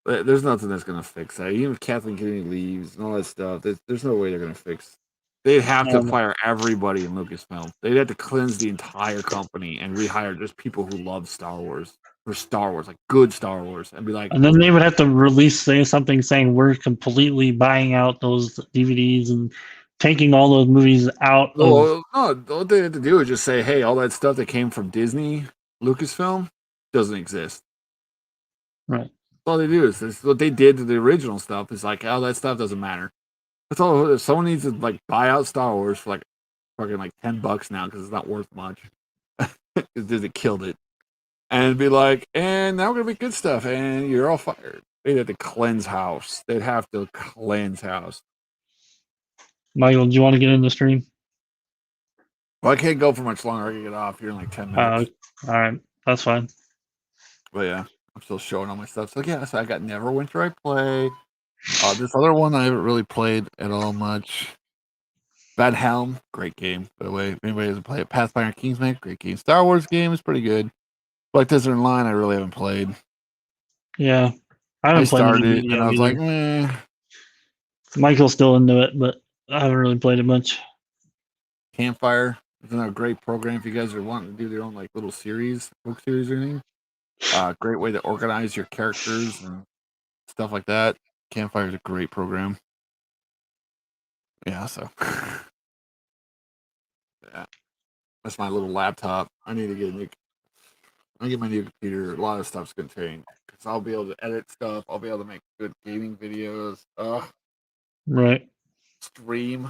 there's nothing that's gonna fix that. Even if Kathleen Kennedy leaves and all that stuff, there's no way they're gonna fix. They'd have to fire everybody in Lucasfilm. They'd have to cleanse the entire company and rehire just people who love Star Wars. For Star Wars, like good Star Wars, and be like, and then they would have to release something saying we're completely buying out those DVDs and taking all those movies out. No, what they have to do is just say, hey, all that stuff that came from Disney, Lucasfilm, doesn't exist. Right. That's all they do is what they did to the original stuff. Is like, oh, that stuff doesn't matter. That's all. If someone needs to like buy out Star Wars for like fucking like $10 now because it's not worth much, because Disney killed it. And be like, and now we're gonna be good stuff, and you're all fired. They'd have to cleanse house. They'd have to cleanse house. Michael, do you want to get in the stream? Well, I can't go for much longer. I can get off here in like 10 minutes. All right, that's fine. But yeah, I'm still showing all my stuff. So yeah, so I got Neverwinter I play. This other one I haven't really played at all much. Bad Helm, great game, by the way. If anybody hasn't played it, Pathfinder Kingsman, great game. Star Wars game is pretty good. Black Desert Online, I really haven't played. Yeah, I I haven't played started any it and yet I was like, either. meh. Michael's still into it, but I haven't really played it much. Campfire is another great program if you guys are wanting to do their own like little series, book series or anything. Great way to organize your characters and stuff like that. Campfire is a great program. Yeah, so yeah, that's my little laptop. I need to get a new. I get my new computer. A lot of stuff's gonna change because I'll be able to edit stuff. I'll be able to make good gaming videos. Right. Stream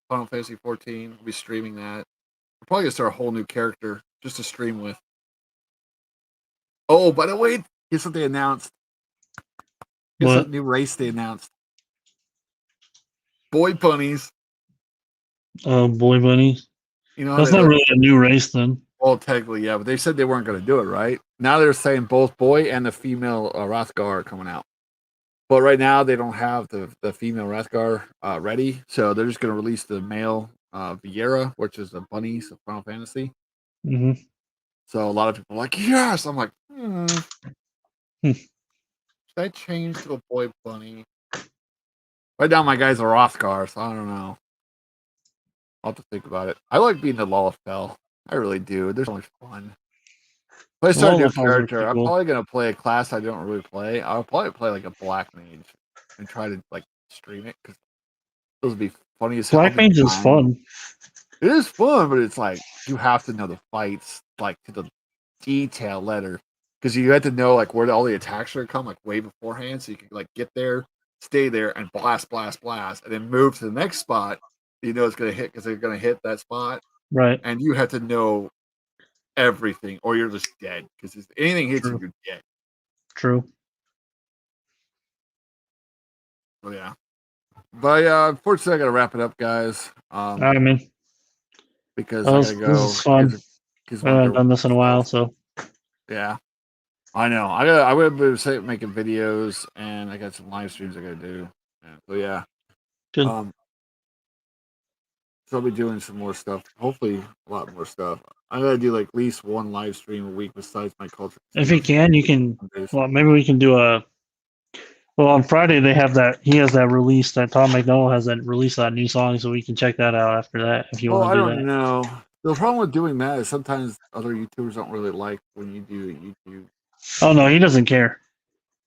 Final Fantasy 14. I'll be streaming that. I'm probably gonna start a whole new character just to stream with. Oh, by the way, guess what they announced? Guess What? what new race they announced? Boy bunnies. Boy bunny. You know how That's they not like. really a new race then. Well, technically, yeah, but they said they weren't going to do it, right? Now they're saying both boy and the female Rathgar are coming out. But right now they don't have the female Rathgar ready, so they're just going to release the male Viera, which is the bunnies of Final Fantasy. Hmm. So a lot of people are like, yes. I'm like, Hmm. should I change to a boy bunny? Right now, my guy's a Rothgar, so I don't know. I'll have to think about it. I like being the Lalafell. I really do. There's so much fun. If I start a new Lalafells are character, pretty I'm cool. probably gonna play a class I don't really play. I'll probably play like a black mage and try to like stream it because those would be funny as hell. Black Mage is fun. It is fun, but it's like you have to know the fights like to the detail letter because you have to know like where all the attacks are gonna come like way beforehand, so you can like get there, stay there, and blast, blast, blast, and then move to the next spot. You know it's gonna hit because they're gonna hit that spot, Right. and you have to know everything, or you're just dead. Because if anything hits you, True. you're dead. True. So yeah, but unfortunately, I gotta wrap it up, guys. All right, man. Because I Well, gotta this go. is fun. Kids I want haven't their done this in a while, stuff. so Yeah, I know. I would be making videos, and I got some live streams I gotta do. So yeah, good. so I'll be doing some more stuff. Hopefully, a lot more stuff. I gotta do like at least one live stream a week besides my culture. If you can, you can. Sundays. Well, maybe we can do a. Well, on Friday they have that. He has that release. That Tom McDonald has that release that new song, so we can check that out after that if you Well, want I to do don't that. know. The problem with doing that is sometimes other YouTubers don't really like when you do YouTube. Oh no, he doesn't care.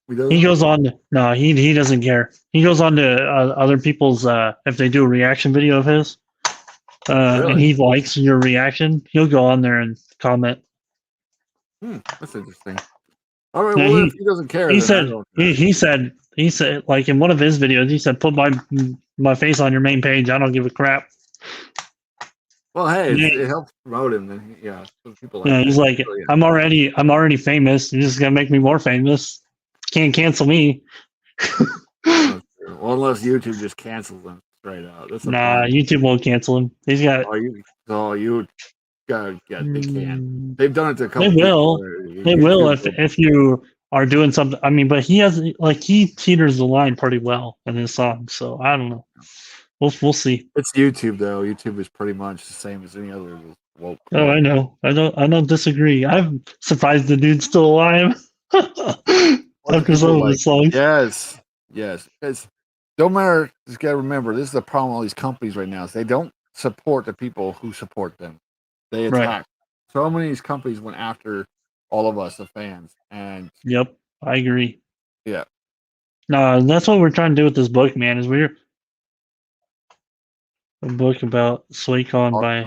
He He doesn't. goes on. No, he doesn't care. He goes on to other people's. If they do a reaction video of his, and Really? he likes your reaction, he'll go on there and comment. That's interesting. All right. Yeah, Well, if he doesn't care, he then I said don't care. he said like in one of his videos he said put my face on your main page. I don't give a crap. Well, hey, Yeah. it helps promote him. Then yeah, some people like Yeah, he's that. like So, yeah. I'm already famous. You're just gonna make me more famous. Can't cancel me. That's true. Well, unless YouTube just cancels them straight out. That's the Nah, problem. YouTube won't cancel him. He's got. You gotta get. They can. Mm, They've done it to a They couple will. people. They will YouTube if you are doing something. I mean, but he has like he teeters the line pretty well in his song. So I don't know. We'll see. It's YouTube though. YouTube is pretty much the same as any other woke. Oh, I know. I don't disagree. I'm surprised the dude's still alive after some of his songs. Yes, yes. Because don't matter. Just gotta remember, this is the problem with all these companies right now. Is they don't support the people who support them. They Right. attack. So many of these companies went after all of us, the fans, and Yep, I agree. yeah. No, that's what we're trying to do with this book, man. Is we're a book about Swaycon by.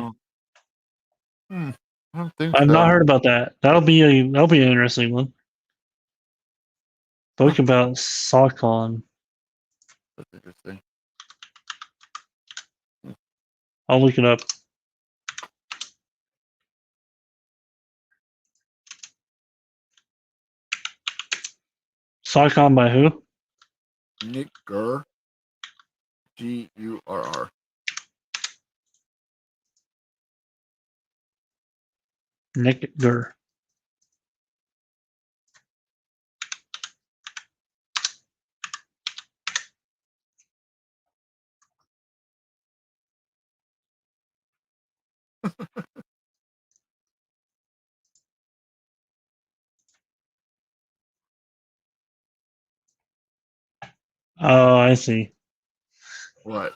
I don't think I've so. not heard about that. That'll be an interesting one. Book about SawCon. That's interesting. I'll look it up. SawCon by who? Nick Gurr, Gurr. Nick Gurr. Oh, I see. What?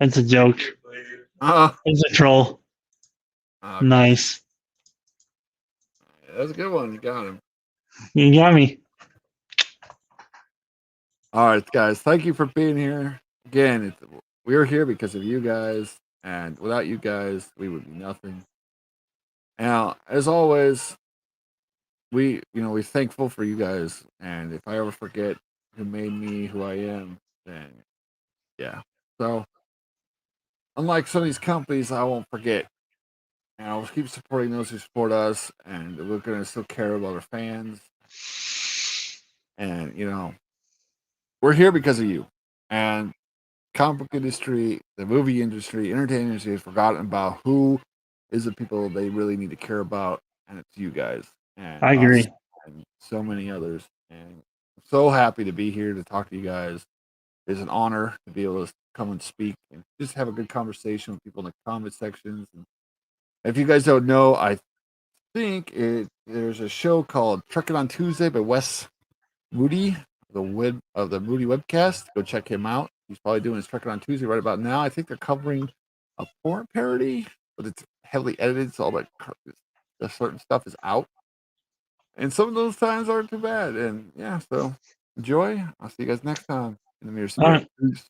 It's a joke. Uh, It's a troll. okay. Nice. That's a good one. You got him. You got me. All right, guys. Thank you for being here. Again, we're here because of you guys, and without you guys, we would be nothing. Now, as always, we're thankful for you guys. And if I ever forget who made me who I am, then yeah. So, unlike some of these companies, I won't forget. And I'll keep supporting those who support us, and we're gonna still care about our fans. And we're here because of you. And comic book industry, the movie industry, entertainment industry has forgotten about who is the people they really need to care about, and it's you guys and I us agree. and so many others. And I'm so happy to be here to talk to you guys. It's an honor to be able to come and speak and just have a good conversation with people in the comment sections. And if you guys don't know, I think there's a show called Truckin' on Tuesday by Wes Moody, the Moody webcast. Go check him out. He's probably doing his Truckin' on Tuesday right about now. I think they're covering a porn parody, but it's heavily edited, so all that the certain stuff is out. And some of those times aren't too bad. And yeah, so enjoy. I'll see you guys next time in the Mirror All right. Spirit. Peace.